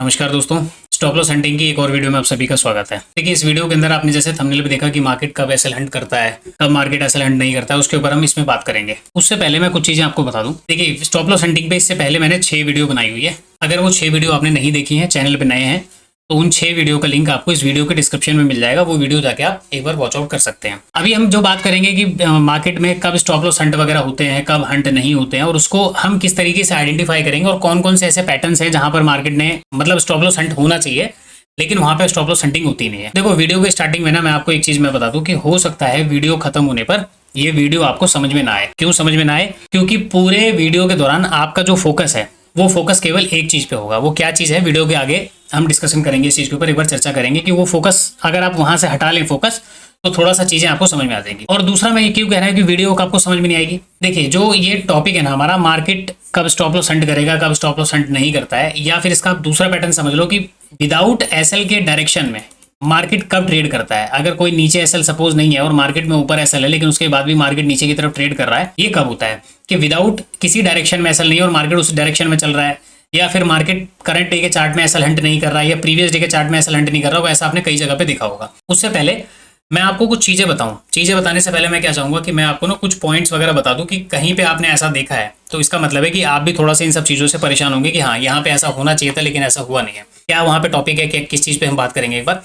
नमस्कार दोस्तों, stop loss hunting की एक और वीडियो में आप सभी का स्वागत है। देखिए, इस वीडियो के अंदर आपने जैसे थंबनेल पे देखा कि मार्केट कब एसएल हंट करता है, कब मार्केट एसएल हंट नहीं करता है, उसके ऊपर हम इसमें बात करेंगे। उससे पहले मैं कुछ चीजें आपको बता दूं। देखिए, स्टॉप लॉस हंटिंग पे इससे पहले मैंने 6 वीडियो बनाई हुई है। अगर वो 6 वीडियो आपने नहीं देखी है, चैनल पर नए हैं, तो उन 6 वीडियो का लिंक आपको इस वीडियो के डिस्क्रिप्शन में मिल जाएगा। वो वीडियो जाके आप एक बार वॉच आउट कर सकते हैं। अभी हम जो बात करेंगे कि मार्केट में कब स्टॉप लॉस हंट वगैरह होते हैं, कब हंट नहीं होते हैं, और उसको हम किस तरीके से आइडेंटिफाई करेंगे, और कौन कौन से ऐसे पैटर्न्स हैं जहां पर मार्केट ने मतलब स्टॉप लॉस हंट होना चाहिए लेकिन वहां पे स्टॉप लॉस हंटिंग होती नहीं है। देखो, वीडियो के स्टार्टिंग में ना मैं आपको एक चीज मैं बता दूं कि हो सकता है वीडियो खत्म होने पर ये वीडियो आपको समझ में ना आए। क्यों समझ में ना आए? क्योंकि पूरे वीडियो के दौरान आपका जो फोकस है वो फोकस केवल एक चीज पे होगा। वो क्या चीज है, वीडियो के आगे हम डिस्कशन करेंगे इस चीज के ऊपर, एक बार चर्चा करेंगे कि वो फोकस अगर आप वहां से हटा लें फोकस तो थोड़ा सा चीजें आपको समझ में आ जाएंगी। और दूसरा मैं ये क्यों कह रहा हूं कि वीडियो आपको समझ में नहीं आएगी। देखिए, जो ये टॉपिक है ना हमारा, मार्केट कब स्टॉप लॉस हंट करेगा, कब स्टॉप लॉस हंट नहीं करता है, या फिर इसका आप दूसरा पैटर्न समझ लो कि विदाउट एसएल के डायरेक्शन में मार्केट कब ट्रेड करता है। अगर कोई नीचे एसएल सपोज नहीं है और मार्केट में ऊपर एसएल है, लेकिन उसके बाद भी मार्केट नीचे की तरफ ट्रेड कर रहा है, ये कब होता है कि विदाउट किसी डायरेक्शन में एसएल नहीं है और मार्केट उस डायरेक्शन में चल रहा है, या फिर मार्केट करंट डे के चार्ट में एसएल हंट नहीं कर रहा है, या प्रीवियस डे के चार्ट में एसएल हंट नहीं कर रहा होगा। ऐसा आपने कई जगह पे देखा होगा। उससे पहले मैं आपको कुछ चीजें बताऊं। चीजें बताने से पहले मैं क्या चाहूंगा कि मैं आपको ना कुछ पॉइंट्स वगैरह बता दूं कि कहीं पे आपने ऐसा देखा है तो इसका मतलब है कि आप भी थोड़ा सा इन सब चीजों से परेशान होंगे कि हाँ, यहाँ पे ऐसा होना चाहिए था लेकिन ऐसा हुआ नहीं है। क्या वहां पे टॉपिक है, किस चीज पे हम बात करेंगे एक बार।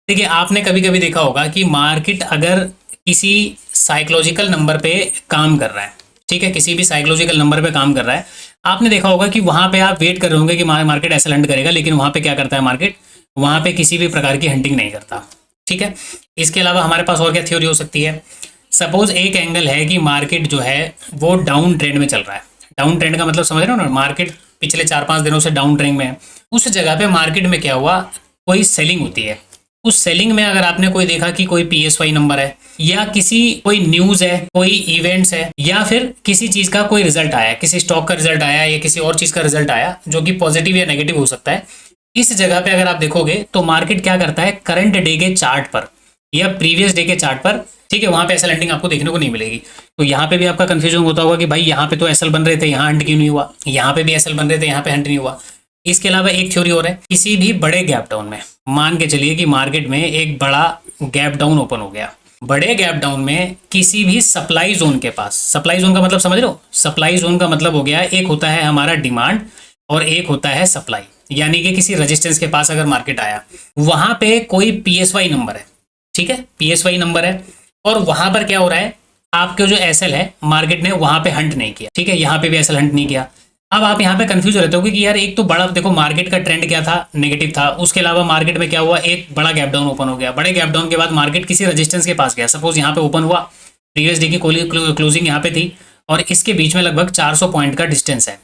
देखिए, आपने कभी कभी देखा होगा कि मार्केट अगर किसी साइकोलॉजिकल नंबर पे काम कर रहा है, ठीक है, किसी भी साइकोलॉजिकल नंबर पे काम कर रहा है, आपने देखा होगा कि वहां पे आप वेट कर रहे होंगे कि मार्केट ऐसा हंट करेगा, लेकिन वहां पे क्या करता है मार्केट, वहां पे किसी भी प्रकार की हंटिंग नहीं करता। ठीक है, इसके अलावा हमारे पास और क्या थ्योरी हो सकती है। सपोज एक एंगल है कि मार्केट जो है वो डाउन ट्रेंड में चल रहा है। डाउन ट्रेंड का मतलब समझ रहे हो ना, मार्केट पिछले 4-5 दिनों से डाउन ट्रेंड में है। उस जगह पे मार्केट में क्या हुआ, कोई सेलिंग होती है। उस सेलिंग में अगर आपने कोई देखा कि कोई पीएसवाई नंबर है, या किसी कोई न्यूज है, कोई इवेंट्स है, या फिर किसी चीज का कोई रिजल्ट आया, किसी स्टॉक का रिजल्ट आया या किसी और चीज का रिजल्ट आया जो कि पॉजिटिव या नेगेटिव हो सकता है, इस जगह पे अगर आप देखोगे तो मार्केट क्या करता है, करंट डे के चार्ट पर या प्रीवियस डे के चार्ट पर, ठीक है, वहां पे एसएल हंटिंग आपको देखने को नहीं मिलेगी। तो यहाँ पे भी आपका कंफ्यूजन होता होगा कि भाई यहाँ पे तो एसएल बन रहे थे, यहाँ हंट क्यों नहीं हुआ, यहाँ पे भी एसएल बन रहे थे, यहाँ पे हंट नहीं हुआ। इसके अलावा एक थ्योरी और है, किसी भी बड़े गैप डाउन में मान के चलिए कि मार्केट में एक बड़ा गैप डाउन ओपन हो गया। बड़े गैप डाउन में किसी भी सप्लाई जोन के पास, सप्लाई जोन का मतलब समझ लो, सप्लाई जोन का मतलब हो गया, एक होता है हमारा डिमांड और एक होता है सप्लाई। यानी कि किसी रेजिस्टेंस के पास अगर मार्केट आया, वहां पे कोई पीएसवाई नंबर है, ठीक है, पीएसवाई नंबर है, और वहां पर क्या हो रहा है, आपके जो एसएल है मार्केट ने वहां पे हंट नहीं किया, ठीक है, यहाँ पे भी एसएल हंट नहीं किया। अब आप यहाँ पे कंफ्यूज रहते हो कि यार एक तो बड़ा, देखो मार्केट का ट्रेंड क्या था, नेगेटिव था, उसके अलावा मार्केट में क्या हुआ, एक बड़ा गैप डाउन ओपन हो गया। बड़े गैप डाउन के बाद मार्केट किसी रेजिस्टेंस के पास गया, सपोज यहाँ पे ओपन हुआ, प्रीवियस डे की क्लोजिंग यहाँ पे थी, और इसके बीच में लगभग 400 पॉइंट का डिस्टेंस है।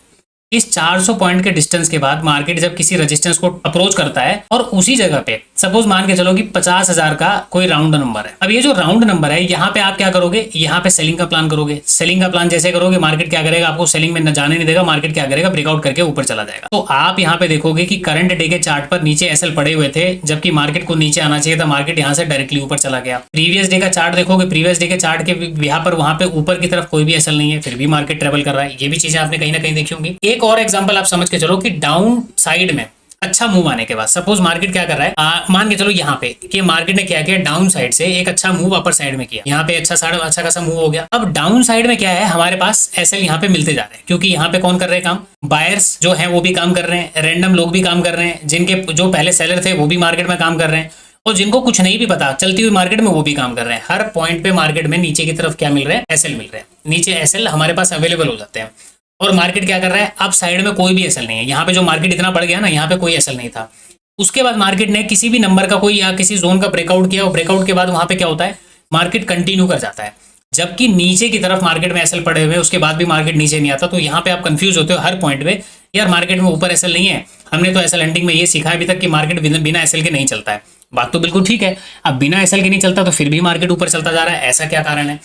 इस 400 पॉइंट के डिस्टेंस के बाद मार्केट जब किसी रेजिस्टेंस को अप्रोच करता है, और उसी जगह पे सपोज मान के चलो कि 50,000 का कोई राउंड नंबर है। अब ये जो राउंड नंबर है, यहाँ पे आप क्या करोगे, यहाँ पे सेलिंग का प्लान करोगे। सेलिंग का प्लान जैसे करोगे, मार्केट क्या करेगा, आपको सेलिंग में न जाने नहीं देगा, मार्केट क्या करेगा, ब्रेकआउट करके ऊपर चला जाएगा। तो आप यहाँ पे देखोगे कि करंट डे के चार्ट पर नीचे एसएल पड़े हुए थे, जबकि मार्केट को नीचे आना चाहिए था, मार्केट यहाँ से डायरेक्टली ऊपर चला गया। प्रीवियस डे का चार्ट देखोगे, प्रीवियस डे के चार्ट के यहाँ पर वहां पे ऊपर की तरफ कोई भी एसएल नहीं है, फिर भी मार्केट ट्रेवल कर रहा है। ये भी चीजें आपने कहीं ना कहीं देखी होंगी। एक और एग्जांपल आप समझ के चलो कि डाउन साइड में अच्छा मूव आने के बाद, सपोज मार्केट क्या कर रहा है, मान के चलो यहाँ पे कि मार्केट ने क्या किया, डाउन साइड से एक अच्छा मूव अपर साइड में किया, यहाँ पे अच्छा खासा मूव हो गया। अब डाउन साइड में क्या है, हमारे पास एसएल यहाँ पे मिलते जा रहे हैं, क्योंकि यहाँ पे कौन कर रहे हैं काम, बायर्स जो है वो भी काम कर रहे हैं, रैंडम लोग भी काम कर रहे हैं, जिनके जो पहले सेलर थे वो भी मार्केट में काम कर रहे हैं, और जिनको कुछ नहीं भी पता चलती हुई मार्केट में वो भी काम कर रहे हैं। हर पॉइंट पे मार्केट में नीचे की तरफ क्या मिल रहा है, एसएल मिल रहे हैं, नीचे एसएल हमारे पास अवेलेबल हो जाते हैं। और मार्केट क्या कर रहा है, अब साइड में कोई भी एसएल नहीं है। यहाँ पे जो मार्केट इतना बढ़ गया ना, यहाँ पे कोई एसएल नहीं था। उसके बाद मार्केट ने किसी भी नंबर का कोई या किसी जोन का ब्रेकआउट किया, और ब्रेकआउट के बाद वहां पे क्या होता है, मार्केट कंटिन्यू कर जाता है, जबकि नीचे की तरफ मार्केट में एसएल पड़े हुए, उसके बाद भी मार्केट नीचे नहीं आता। तो यहाँ पे आप कंफ्यूज होते हो हर पॉइंट पे, यार मार्केट में ऊपर एसएल नहीं है, हमने तो एसएल हंटिंग में ये सीखा अभी तक कि मार्केट बिना एसएल के नहीं चलता है। बात तो बिल्कुल ठीक है, अब बिना एसएल के नहीं चलता तो फिर भी मार्केट ऊपर चलता जा रहा है, ऐसा क्या कारण है।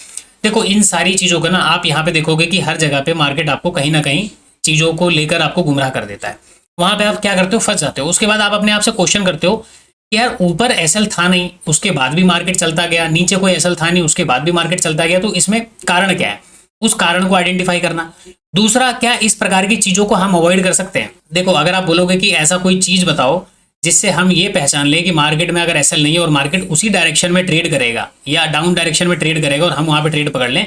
देखो, इन सारी चीजों का ना आप यहाँ पे देखोगे कि हर जगह पे मार्केट आपको कहीं ना कहीं चीजों को लेकर आपको गुमराह कर देता है। वहां पे आप क्या करते हो, फंस जाते हो। उसके बाद आप अपने आप से क्वेश्चन करते हो कि यार ऊपर एसएल था नहीं, उसके बाद भी मार्केट चलता गया, नीचे कोई एसएल था नहीं, उसके बाद भी मार्केट चलता गया, तो इसमें कारण क्या है। उस कारण को आइडेंटिफाई करना। दूसरा, क्या इस प्रकार की चीज़ों को हम अवॉइड कर सकते हैं? देखो, अगर आप बोलोगे कि ऐसा कोई चीज़ बताओ जिससे हम ये पहचान लें कि मार्केट में अगर एसएल नहीं है और मार्केट उसी डायरेक्शन में ट्रेड करेगा या डाउन डायरेक्शन में ट्रेड करेगा और हम वहाँ पे ट्रेड पकड़ लें,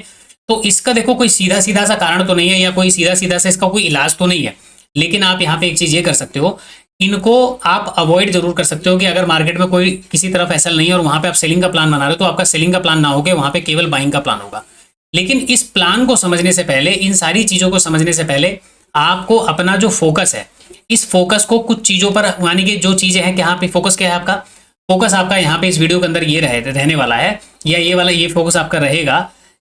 तो इसका देखो कोई सीधा सीधा सा कारण तो नहीं है या कोई सीधा सीधा सा इसका कोई इलाज तो नहीं है। लेकिन आप यहाँ पे एक चीज़ ये कर सकते हो, इनको आप अवॉइड जरूर कर सकते हो कि अगर मार्केट में कोई किसी तरफ एसएल नहीं है और वहाँ पे आप सेलिंग का प्लान बना रहे हो, तो आपका सेलिंग का प्लान ना होकर वहाँ पे केवल बाइंग का प्लान होगा। लेकिन इस प्लान को समझने से पहले, इन सारी चीज़ों को समझने से पहले आपको अपना जो फोकस है, इस फोकस को कुछ चीज़ों पर, यानी कि जो चीज़ें हैं कि यहाँ पे फोकस क्या है आपका, फोकस आपका यहाँ पे इस वीडियो के अंदर ये रहने वाला है, या ये फोकस आपका रहेगा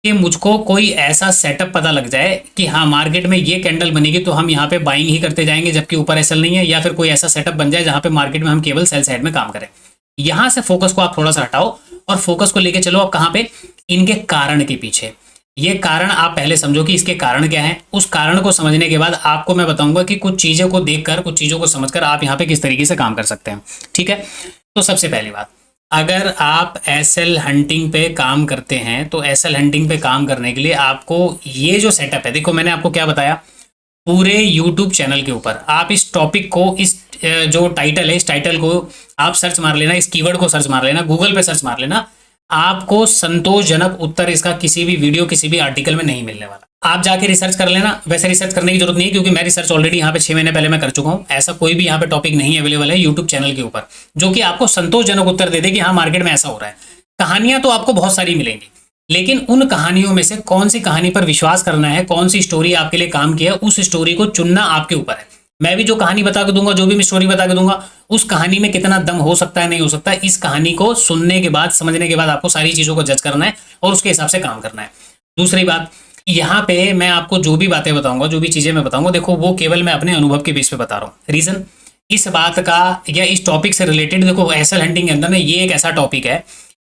कि मुझको कोई ऐसा सेटअप पता लग जाए कि हाँ मार्केट में ये कैंडल बनेगी तो हम यहाँ पे बाइंग ही करते जाएंगे जबकि ऊपर एसएल नहीं है, या फिर कोई ऐसा सेटअप बन जाए जहाँ पे मार्केट में हम केवल सेल साइड में काम करें। यहाँ से फोकस को आप थोड़ा सा हटाओ और फोकस को लेके चलो आप कहाँ पे, इनके कारण के पीछे। ये कारण आप पहले समझो कि इसके कारण क्या है। उस कारण को समझने के बाद आपको मैं बताऊंगा कि कुछ चीज़ों को देखकर, कुछ चीज़ों को समझकर आप यहाँ पे किस तरीके से काम कर सकते हैं। ठीक है, तो सबसे पहली बात, अगर आप एसएल हंटिंग पे काम करते हैं तो एसएल हंटिंग पे काम करने के लिए आपको ये जो सेटअप है, देखो मैंने आपको क्या बताया, पूरे यूट्यूब चैनल के ऊपर आप इस टॉपिक को, इस जो टाइटल है, इस टाइटल को आप सर्च मार लेना, इस कीवर्ड को सर्च मार लेना, गूगल पे सर्च मार लेना, आपको संतोषजनक उत्तर इसका किसी भी वीडियो, किसी भी आर्टिकल में नहीं मिलने वाला। आप जाके रिसर्च कर लेना। वैसे रिसर्च करने की जरूरत नहीं है क्योंकि मैं रिसर्च ऑलरेडी यहाँ पे 6 महीने पहले मैं कर चुका हूँ। ऐसा कोई भी यहाँ पे टॉपिक नहीं अवेलेबल है यूट्यूब चैनल के ऊपर जो कि आपको संतोषजनक उत्तर दे दे कि हाँ मार्केट में ऐसा हो रहा है। कहानियां तो आपको बहुत सारी मिलेंगी, लेकिन उन कहानियों में से कौन सी कहानी पर विश्वास करना है, कौन सी स्टोरी आपके लिए काम किया है, उस स्टोरी को चुनना आपके ऊपर है। मैं भी जो कहानी बता के दूंगा, जो भी मैं स्टोरी बता के दूंगा, उस कहानी में कितना दम हो सकता है, नहीं हो सकता है, इस कहानी को सुनने के बाद, समझने के बाद आपको सारी चीज़ों को जज करना है और उसके हिसाब से काम करना है। दूसरी बात, यहाँ पे मैं आपको जो भी बातें बताऊंगा, जो भी चीज़ें मैं बताऊंगा, देखो वो केवल मैं अपने अनुभव के बेस पे बता रहा हूँ। रीज़न इस बात का या इस टॉपिक से रिलेटेड, देखो एसएल हंटिंग के अंदर ना ये एक ऐसा टॉपिक है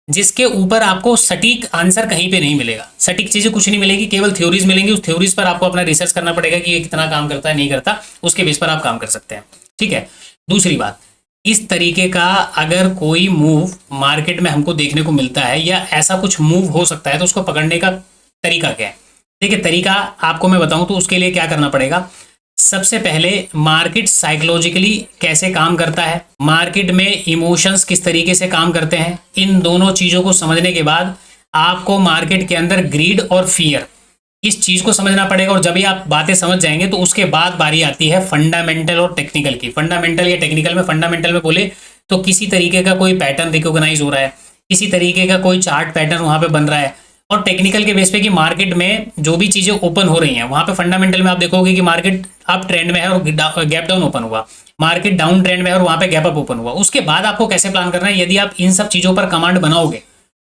जिसके ऊपर आपको सटीक आंसर कहीं पे नहीं मिलेगा, सटीक चीज़ें कुछ नहीं मिलेगी, केवल थ्योरीज मिलेंगी। उस थ्योरीज पर आपको अपना रिसर्च करना पड़ेगा कि ये कितना काम करता है, नहीं करता, उसके बेस पर आप काम कर सकते हैं। ठीक है। दूसरी बात, इस तरीके का अगर कोई मूव मार्केट में हमको देखने को मिलता है या ऐसा कुछ मूव हो सकता है तो उसको पकड़ने का तरीका क्या है? देखिए, तरीका आपको मैं बताऊं तो उसके लिए क्या करना पड़ेगा। सबसे पहले मार्केट साइकोलॉजिकली कैसे काम करता है, मार्केट में इमोशंस किस तरीके से काम करते हैं, इन दोनों चीज़ों को समझने के बाद आपको मार्केट के अंदर ग्रीड और फियर, इस चीज़ को समझना पड़ेगा। और जब भी आप बातें समझ जाएंगे तो उसके बाद बारी आती है फंडामेंटल और टेक्निकल की। फंडामेंटल या टेक्निकल में, फंडामेंटल में बोले तो किसी तरीके का कोई पैटर्न रिकॉग्नाइज हो रहा है, किसी तरीके का कोई चार्ट पैटर्न वहाँ पे बन रहा है। और टेक्निकल के बेस पे कि मार्केट में जो भी चीज़ें ओपन हो रही हैं, वहाँ पे फंडामेंटल में आप देखोगे कि मार्केट अप ट्रेंड में है और गैप डाउन ओपन हुआ, मार्केट डाउन ट्रेंड में है और वहाँ पे गैप अप ओपन हुआ। उसके बाद आपको कैसे प्लान करना है, यदि आप इन सब चीज़ों पर कमांड बनाओगे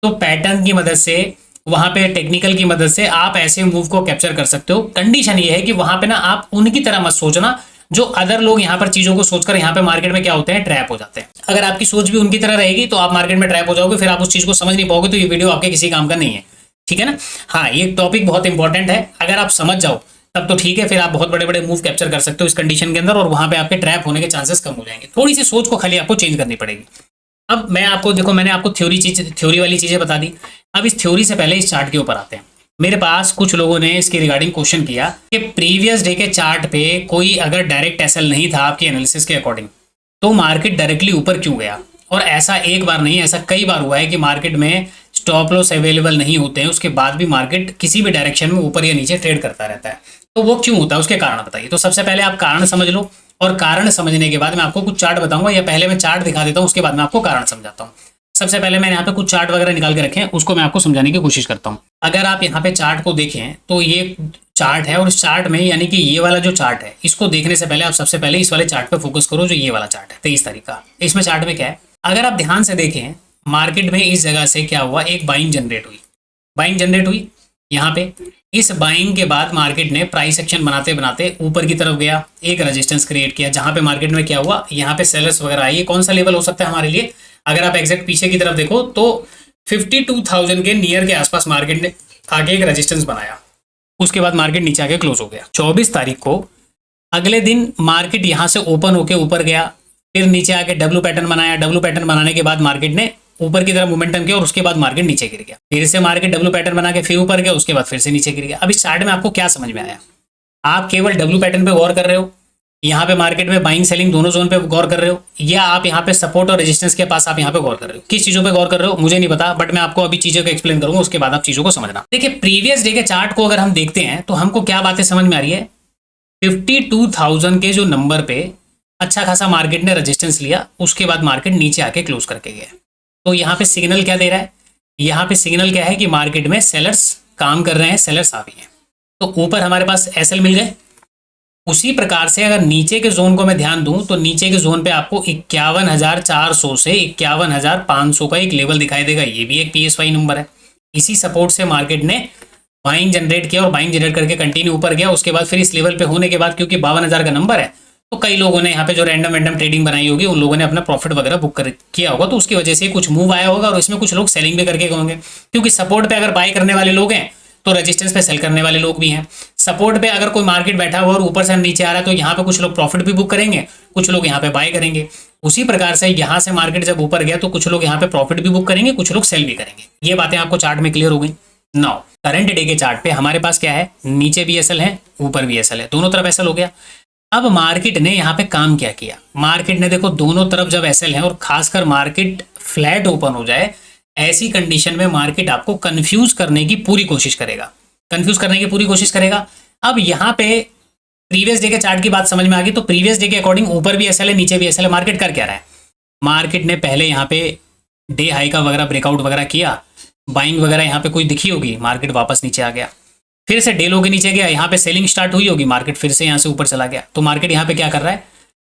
तो पैटर्न की मदद से, वहाँ पे टेक्निकल की मदद से आप ऐसे मूव को कैप्चर कर सकते हो। कंडीशन ये है कि वहाँ पे ना आप उनकी तरह मत सोचना जो अदर लोग यहाँ पर चीज़ों को सोचकर यहाँ पे मार्केट में क्या होते हैं, ट्रैप हो जाते हैं। अगर आपकी सोच भी उनकी तरह रहेगी तो आप मार्केट में ट्रैप हो जाओगे, फिर आप उस चीज़ को समझ नहीं पाओगे, तो ये वीडियो आपके किसी काम का नहीं है। ठीक है ना। हाँ, ये टॉपिक बहुत इंपॉर्टेंट है, अगर आप समझ जाओ तब तो ठीक है, फिर आप बहुत बड़े बड़े मूव कैप्चर कर सकते हो इस कंडीशन के अंदर और वहाँ पे आपके ट्रैप होने के चांसेस कम हो जाएंगे। थोड़ी सी सोच को खाली आपको चेंज करनी पड़ेगी। अब मैं आपको, देखो मैंने आपको थ्योरी वाली चीज़ें बता दी। अब इस थ्योरी से पहले इस चार्ट के ऊपर आते हैं। मेरे पास कुछ लोगों ने इसके रिगार्डिंग क्वेश्चन किया कि प्रीवियस डे के चार्ट पे कोई अगर डायरेक्ट एसएल नहीं था आपके एनालिसिस के अकॉर्डिंग, तो मार्केट डायरेक्टली ऊपर क्यों गया। और ऐसा एक बार नहीं, ऐसा कई बार हुआ है कि मार्केट में स्टॉप लॉस अवेलेबल नहीं होते हैं, उसके बाद भी मार्केट किसी भी डायरेक्शन में ऊपर या नीचे ट्रेड करता रहता है। तो वो क्यों होता है, उसके कारण बताइए। तो सबसे पहले आप कारण समझ लो, और कारण समझने के बाद मैं आपको कुछ चार्ट बताऊंगा, या पहले मैं चार्ट दिखा देता हूँ, उसके बाद मैं आपको कारण समझाता हूँ। सबसे पहले मैंने यहाँ पे कुछ चार्ट वगैरह निकाल के रखे हैं, उसको मैं आपको समझाने की कोशिश करता हूँ। अगर आप यहाँ पे चार्ट को देखें तो ये चार्ट है, और इस चार्ट में, यानी कि ये वाला जो चार्ट है, इसको देखने से पहले आप सबसे पहले इस वाले चार्ट पे फोकस करो, जो ये वाला चार्ट है 23 तारीख का। इसमें चार्ट में क्या है, अगर आप ध्यान से देखें, मार्केट में इस जगह से क्या हुआ, एक बाइंग जनरेट हुई, बाइंग जनरेट हुई यहाँ पे। इस बाइंग के बाद मार्केट ने प्राइस एक्शन बनाते बनाते ऊपर की तरफ गया, एक रेजिस्टेंस क्रिएट किया, जहाँ पे मार्केट में क्या हुआ, यहाँ पे सेलर्स वगैरह आए। कौन सा लेवल हो सकता है हमारे लिए, अगर आप एग्जैक्ट पीछे की तरफ देखो तो 52,000 के नियर के आसपास मार्केट ने आगे एक रेजिस्टेंस बनाया। उसके बाद मार्केट नीचे आके क्लोज हो गया। 24 तारीख को अगले दिन मार्केट यहाँ से ओपन होके ऊपर गया, फिर नीचे आके डब्ल्यू पैटर्न बनाया। डब्ल्यू पैटर्न बनाने के बाद मार्केट ने ऊपर की तरफ मोमेंटम किया और उसके बाद मार्केट नीचे गिर गया, फिर से मार्केट डब्ल्यू पैटर्न बना के फिर ऊपर गया, उसके बाद फिर से नीचे गिर गया। अब इस चार्ट में आपको क्या समझ में आया? आप केवल डब्ल्यू पैटर्न पे गौर कर रहे हो, यहाँ पे मार्केट में बाइंग सेलिंग दोनों जोन पे गौर कर रहे हो, या आप यहाँ पे सपोर्ट और रेजिस्टेंस के पास आप यहाँ पे गौर कर रहे हो? किस चीजों पे गौर कर रहे हो मुझे नहीं पता, बट मैं आपको अभी चीजों को एक्सप्लेन करूंगा, उसके बाद आप चीजों को समझना। देखिए प्रीवियस डे के चार्ट को अगर हम देखते हैं तो हमको क्या बातें समझ में आ रही है? 52,000 के जो नंबर पे अच्छा खासा मार्केट ने रेजिस्टेंस लिया, उसके बाद मार्केट नीचे आके क्लोज करके गया। तो यहाँ पे सिग्नल क्या दे रहा है? यहाँ पे सिग्नल क्या है कि मार्केट में सेलर्स काम कर रहे हैं, सेलर्स आ भी हैं। तो ऊपर हमारे पास एसएल मिल गए। उसी प्रकार से अगर नीचे के जोन को मैं ध्यान दूं तो नीचे के जोन पे आपको 51,400 से 51,500 का एक लेवल दिखाई देगा, ये भी एक पीएसवाई नंबर है। इसी सपोर्ट से मार्केट ने बाइंग जनरेट किया और बाइंग जनरेट करके कंटिन्यू ऊपर गया। उसके बाद फिर इस लेवल पे होने के बाद क्योंकि 52,000 का नंबर है तो कई लोगों ने यहाँ पे जो रैंडम ट्रेडिंग बनाई होगी उन लोगों ने अपना प्रॉफिट वगैरह बुक किया होगा, तो उसकी वजह से कुछ मूव आया होगा और इसमें कुछ लोग सेलिंग भी करके होंगे, क्योंकि सपोर्ट पे अगर बाय करने वाले लोग हैं तो रेजिस्टेंस पे सेल करने वाले लोग भी हैं। सपोर्ट पे अगर कोई मार्केट बैठा हुआ और ऊपर से नीचे आ रहा है तो यहाँ पे कुछ लोग प्रॉफिट भी बुक करेंगे, कुछ लोग यहाँ पे बाय करेंगे। उसी प्रकार से यहाँ से मार्केट जब ऊपर गया तो कुछ लोग यहाँ पे प्रॉफिट भी बुक करेंगे, कुछ लोग सेल भी करेंगे। ये बातें आपको चार्ट में क्लियर हो गई। नाउ करंट डे के चार्ट पे हमारे पास क्या है? नीचे भी एसएल है, ऊपर भी एसएल है, दोनों तरफ एसएल हो गया। अब मार्केट ने यहाँ पे काम क्या किया? मार्केट ने देखो दोनों तरफ जब एसएल है और खासकर मार्केट फ्लैट ओपन हो जाए, ऐसी कंडीशन में मार्केट आपको कंफ्यूज करने की पूरी कोशिश करेगा, कंफ्यूज करने की पूरी कोशिश करेगा। अब यहाँ पे प्रीवियस डे के चार्ट की बात समझ में आ गई, तो प्रीवियस डे के अकॉर्डिंग ऊपर भी एसएल है, नीचे भी एसएल है। मार्केट कर क्या रहा है? मार्केट ने पहले यहाँ पे डे हाई का वगैरह ब्रेकआउट वगैरह किया, बाइंग वगैरह यहाँ पे कोई दिखी होगी, मार्केट वापस नीचे आ गया, फिर से डे लो के नीचे गया, यहाँ पे सेलिंग स्टार्ट हुई होगी, मार्केट फिर से यहाँ से ऊपर चला गया। तो मार्केट यहाँ पे क्या कर रहा है?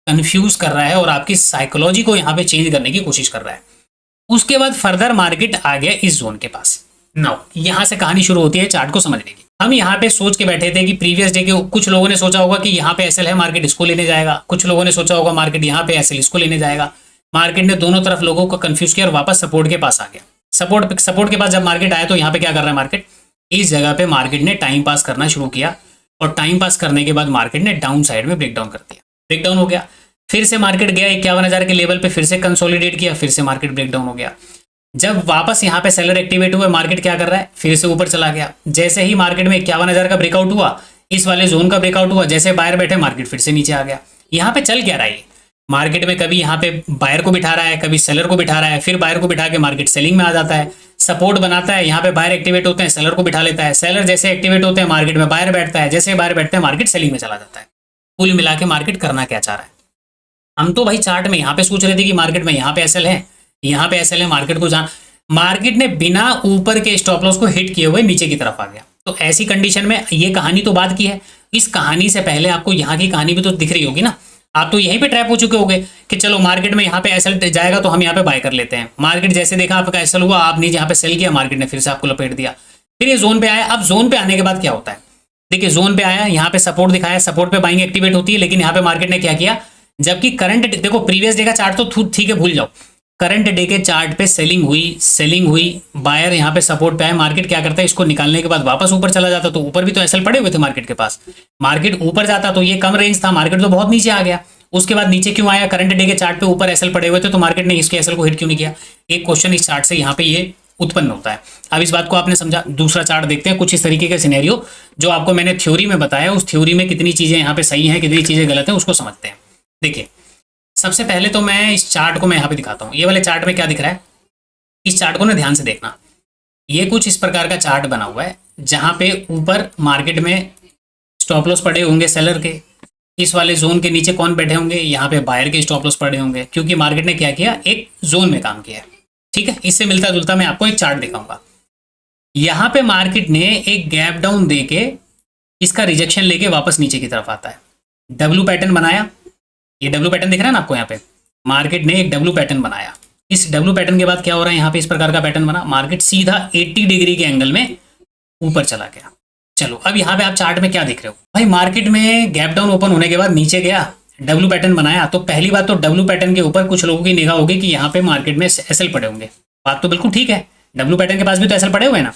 कंफ्यूज कर रहा है और आपकी साइकोलॉजी को यहाँ पे चेंज करने की कोशिश कर रहा है। उसके बाद फर्दर मार्केट आ गया इस जोन के पास। नाउ यहाँ से कहानी शुरू होती है चार्ट को समझने की। हम यहाँ पे सोच के बैठे थे कि प्रीवियस डे के कुछ लोगों ने सोचा होगा कि यहाँ पे एसएल है, मार्केट इसको लेने जाएगा, कुछ लोगों ने सोचा होगा मार्केट यहाँ पे एसएल इसको लेने जाएगा। मार्केट ने दोनों तरफ लोगों को कंफ्यूज किया और वापस सपोर्ट के पास आ गया। सपोर्ट के पास जब मार्केट आया तो यहाँ पे क्या कर रहा है? मार्केट इस जगह पे मार्केट ने टाइम पास करना शुरू किया और टाइम पास करने के बाद मार्केट ने डाउन साइड में ब्रेकडाउन कर दिया, ब्रेकडाउन हो गया। फिर से मार्केट गया 51,000 के लेवल पे, फिर से कंसोलिडेट किया, फिर से मार्केट ब्रेकडाउन हो गया। जब वापस यहाँ पे सेलर एक्टिवेट हुआ, मार्केट क्या कर रहा है? फिर से ऊपर चला गया। जैसे ही मार्केट में 51,000 का ब्रेकआउट हुआ, इस वाले जोन का ब्रेकआउट हुआ, जैसे बायर बैठे मार्केट फिर से नीचे आ गया। यहाँ पे चल क्या रहा है? मार्केट में कभी यहाँ पे बायर को बिठा रहा है, कभी सेलर को बिठा रहा है, फिर बायर को बिठा के मार्केट सेलिंग में आ जाता है, सपोर्ट बनाता है, यहाँ पे बायर एक्टिवेट होते हैं, सेलर को बिठा लेता है, सेलर जैसे एक्टिवेट होते हैं मार्केट में बायर बैठता है, जैसे बायर बैठते हैं मार्केट सेलिंग में चला जाता है। कुल मिला के मार्केट करना क्या चाह रहा है? हम तो भाई चार्ट में यहाँ पे सोच रहे थे कि मार्केट में यहाँ पे एसएल है, यहाँ पे एसएल है, मार्केट को जान, मार्केट ने बिना ऊपर के स्टॉप लॉस को हिट किए हुए नीचे की तरफ आ गया। तो ऐसी कंडीशन में ये कहानी तो बात की है, इस कहानी से पहले आपको यहाँ की कहानी भी तो दिख रही होगी ना। आप तो यहीं पे ट्रैप हो चुके होंगे कि चलो मार्केट में यहाँ पे एसएल जाएगा तो हम यहाँ पे बाय कर लेते हैं। मार्केट जैसे देखा आपका एसएल हुआ, आपने यहाँ पे सेल किया, मार्केट ने फिर से आपको लपेट दिया, फिर ये जोन पे आया। अब जोन पे आने के बाद क्या होता है? देखिए जोन पे आया, यहाँ पे सपोर्ट दिखाया, सपोर्ट पे बाइंग एक्टिवेट होती है, लेकिन यहाँ पे मार्केट ने क्या किया? जबकि करंट देखो प्रीवियस डे का चार्ट तो ठीक है भूल जाओ, करंट डे के चार्ट पे सेलिंग हुई, बायर यहाँ पे सपोर्ट पे आए, मार्केट क्या करता है? इसको निकालने के बाद वापस ऊपर चला जाता, तो ऊपर भी तो एसएल पड़े हुए थे मार्केट के पास, मार्केट ऊपर जाता तो ये कम रेंज था, मार्केट तो बहुत नीचे आ गया। उसके बाद नीचे क्यों आया? करंट डे के चार्ट पे ऊपर एसएल पड़े हुए थे तो मार्केट ने इसके एसएल को हिट क्यों नहीं किया? एक क्वेश्चन इस चार्ट से यहाँ पे ये उत्पन्न होता है। अब इस बात को आपने समझा। दूसरा चार्ट देखते हैं, कुछ इस तरीके का सिनेरियो जो आपको मैंने थ्योरी में बताया, उस थ्योरी में कितनी चीजें यहाँ पे सही हैं, कितनी चीजें गलत हैं, उसको समझते हैं। देखिए सबसे पहले तो मैं इस चार्ट को मैं यहाँ पे दिखाता हूँ। ये वाले चार्ट में क्या दिख रहा है? इस चार्ट को ना ध्यान से देखना। ये कुछ इस प्रकार का चार्ट बना हुआ है जहाँ पे ऊपर मार्केट में स्टॉप लॉस पड़े होंगे सेलर के, इस वाले जोन के नीचे कौन बैठे होंगे? यहाँ पे बायर के स्टॉप लॉस पड़े होंगे, क्योंकि मार्केट ने क्या किया? एक जोन में काम किया है। ठीक है, इससे मिलता जुलता मैं आपको एक चार्ट दिखाऊंगा। यहाँ पे मार्केट ने एक गैप डाउन दे के इसका रिजेक्शन लेके वापस नीचे की तरफ आता है, डब्ल्यू पैटर्न बनाया। ये डब्ल्यू पैटर्न दिख रहा है ना आपको? यहाँ पे मार्केट ने एक डब्ल्यू पैटर्न बनाया। इस डब्ल्यू पैटर्न के बाद क्या हो रहा है? यहाँ पे इस प्रकार का पैटर्न बना, मार्केट सीधा 80 डिग्री के एंगल में ऊपर चला गया। चलो अब यहाँ पे आप चार्ट में क्या देख रहे हो भाई? मार्केट में गैप डाउन ओपन होने के बाद नीचे गया, डब्ल्यू पैटर्न बनाया, तो पहली बात तो डब्ल्यू पैटर्न के ऊपर कुछ लोगों की निगाह होगी कि यहाँ पे मार्केट में एसएल पड़े होंगे। बात तो बिल्कुल ठीक है, डब्ल्यू पैटर्न के पास भी तो एसएल पड़े हुए हैं ना।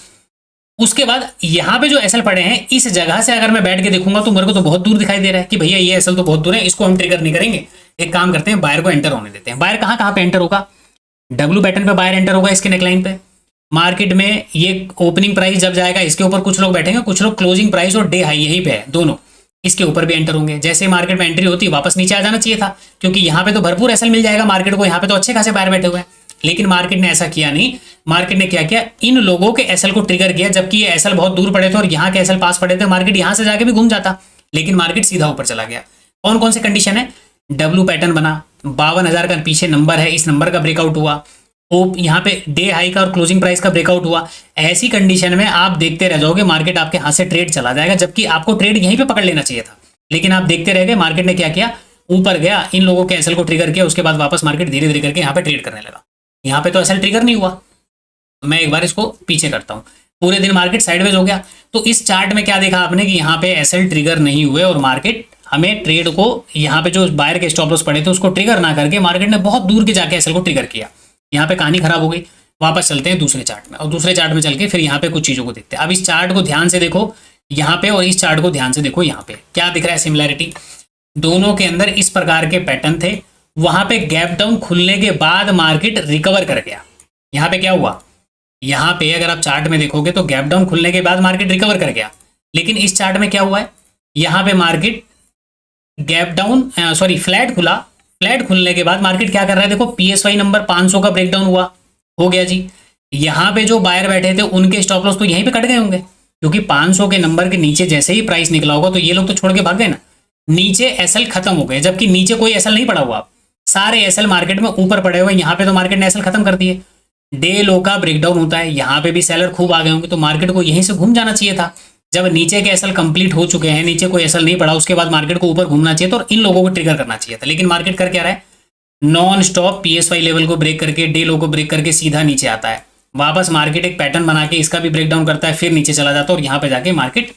उसके बाद यहाँ पे जो एसएल पड़े हैं, इस जगह से अगर मैं बैठ के देखूंगा तो मेरे को तो बहुत दूर दिखाई दे रहा है कि भैया ये एसएल तो बहुत दूर है, इसको हम ट्रिगर नहीं करेंगे। एक काम करते हैं, बायर को एंटर होने देते हैं। बायर कहाँ पे एंटर होगा? डब्ल्यू पैटर्न पे बायर एंटर होगा इसके नेकलाइन पे। मार्केट में ये ओपनिंग प्राइस जब जाएगा इसके ऊपर कुछ लोग बैठेंगे, कुछ लोग क्लोजिंग प्राइस और डे हाई यहीं पे है दोनों, इसके ऊपर भी एंटर होंगे। जैसे मार्केट में एंट्री होती है वापस नीचे आ जाना चाहिए था, क्योंकि यहाँ पे तो भरपूर एसएल मिल जाएगा मार्केट को, यहाँ पे तो अच्छे खासे बायर बैठे हुए हैं। लेकिन मार्केट ने ऐसा किया नहीं। मार्केट ने क्या किया, इन लोगों के एसएल को ट्रिगर किया, जबकि ये एसएल बहुत दूर पड़े थे और यहाँ के एसएल पास पड़े थे, मार्केट यहाँ से जाके भी घूम जाता, लेकिन मार्केट सीधा ऊपर चला गया। कौन कौन से कंडीशन है, डब्ल्यू पैटर्न बना, 52,000 का पीछे नंबर है, इस नंबर का ब्रेकआउट हुआ, यहाँ पे डे हाई का और क्लोजिंग प्राइस का ब्रेकआउट हुआ। ऐसी कंडीशन में आप देखते रह जाओगे, मार्केट आपके हाथ से ट्रेड चला जाएगा, जबकि आपको ट्रेड यहीं पे पकड़ लेना चाहिए था, लेकिन आप देखते रह गए। मार्केट ने क्या किया, ऊपर गया, इन लोगों के एसएल को ट्रिगर किया, उसके बाद वापस मार्केट धीरे धीरे करके यहाँ पे ट्रेड करने लगा। यहाँ पे तो एसएल ट्रिगर नहीं हुआ। मैं एक बार इसको पीछे करता हूँ, पूरे दिन मार्केट साइडवेज हो गया। तो इस चार्ट में क्या देखा आपने कि यहाँ पे एसएल ट्रिगर नहीं हुए और मार्केट हमें ट्रेड को यहाँ पे जो बायर के स्टॉप लॉस पड़े थे उसको ट्रिगर ना करके मार्केट ने बहुत दूर के जाके एसएल को ट्रिगर किया। यहाँ पे कहानी खराब हो गई। वापस चलते हैं दूसरे चार्ट में, और दूसरे चार्ट में चल के फिर यहाँ पे कुछ चीज़ों को देखते हैं। अब इस चार्ट को ध्यान से देखो यहाँ पे, और इस चार्ट को ध्यान से देखो यहाँ पे, क्या दिख रहा है सिमिलैरिटी दोनों के अंदर। इस प्रकार के पैटर्न थे, वहां पे गैप डाउन खुलने के बाद मार्केट रिकवर कर गया। यहाँ पे क्या हुआ, यहाँ पे अगर आप चार्ट में देखोगे तो गैप डाउन खुलने के बाद मार्केट रिकवर कर गया, लेकिन इस चार्ट में क्या हुआ है, यहाँ पे मार्केट गैप डाउन फ्लैट खुला, फ्लैट खुलने के बाद मार्केट क्या कर रहा है, देखो पीएसवाई नंबर 500 का ब्रेकडाउन हुआ, हो गया जी। यहाँ पे जो बायर बैठे थे उनके स्टॉप लॉस तो यहीं पे कट गए होंगे, क्योंकि 500 के नंबर के नीचे जैसे ही प्राइस निकला होगा तो ये लोग तो छोड़ के भाग गए ना, नीचे एसएल खत्म हो गए, जबकि नीचे कोई एसएल नहीं पड़ा हुआ, सारे एसएल मार्केट में ऊपर पड़े हुए। यहाँ पे तो मार्केट ने एसएल खत्म कर दिए। डे लो का ब्रेकडाउन होता है, यहाँ पे भी सेलर खूब आ गए होंगे, तो मार्केट को यहीं से घूम जाना चाहिए था। जब नीचे के एसएल कंप्लीट हो चुके हैं, नीचे कोई एसएल नहीं पड़ा, उसके बाद मार्केट को ऊपर घूमना चाहिए था और इन लोगों को ट्रिगर करना चाहिए था। लेकिन मार्केट कर क्या रहा है, नॉन स्टॉप पीएसवाई लेवल को ब्रेक करके, डे लो को ब्रेक करके सीधा नीचे आता है। वापस मार्केट एक पैटर्न बना के इसका भी ब्रेकडाउन करता है, फिर नीचे चला जाता है और यहाँ पे जाके मार्केट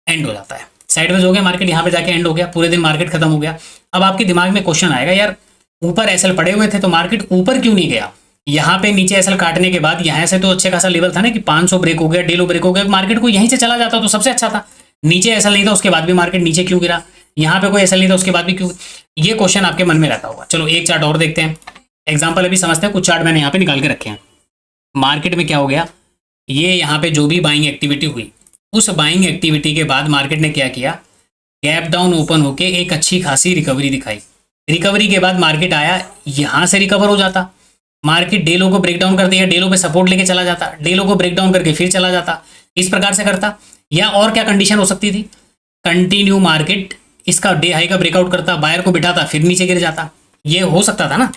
एंड हो जाता है। साइडवेज हो गया मार्केट, यहाँ पे जाके एंड हो गया, पूरे दिन मार्केट खत्म हो गया। अब आपके दिमाग में क्वेश्चन आएगा, यार ऊपर एसएल पड़े हुए थे तो मार्केट ऊपर क्यों नहीं गया। यहाँ पे नीचे एसएल काटने के बाद यहाँ से तो अच्छे खासा लेवल था ना कि 500 ब्रेक हो गया, डे लो ब्रेक हो गया, मार्केट को यहीं से चला जाता तो सबसे अच्छा था। नीचे एसएल नहीं था, उसके बाद भी मार्केट नीचे क्यों गिरा, यहाँ पे कोई एसएल नहीं था, उसके बाद भी क्यों, ये क्वेश्चन आपके मन में रहता होगा। चलो एक चार्ट और देखते हैं, एग्जाम्पल अभी समझते हैं। कुछ चार्ट मैंने यहाँ पे निकाल के रखे हैं। मार्केट में क्या हो गया, ये यहाँ पे जो भी बाइंग एक्टिविटी हुई, उस बाइंग एक्टिविटी के बाद मार्केट ने क्या किया, गैप डाउन ओपन होके एक अच्छी खासी रिकवरी दिखाई। रिकवरी के बाद मार्केट आया, यहाँ से रिकवर हो जाता, मार्केट डे लो को ब्रेक डाउन कर दिया, डे लो पे सपोर्ट लेके चला जाता, डे लो को ब्रेक डाउन करके फिर चला जाता, इस प्रकार से करता। या और क्या कंडीशन हो सकती थी, कंटिन्यू मार्केट इसका डे हाई का ब्रेकआउट करता, बायर को बिठाता, फिर नीचे गिर जाता, ये हो सकता था ना।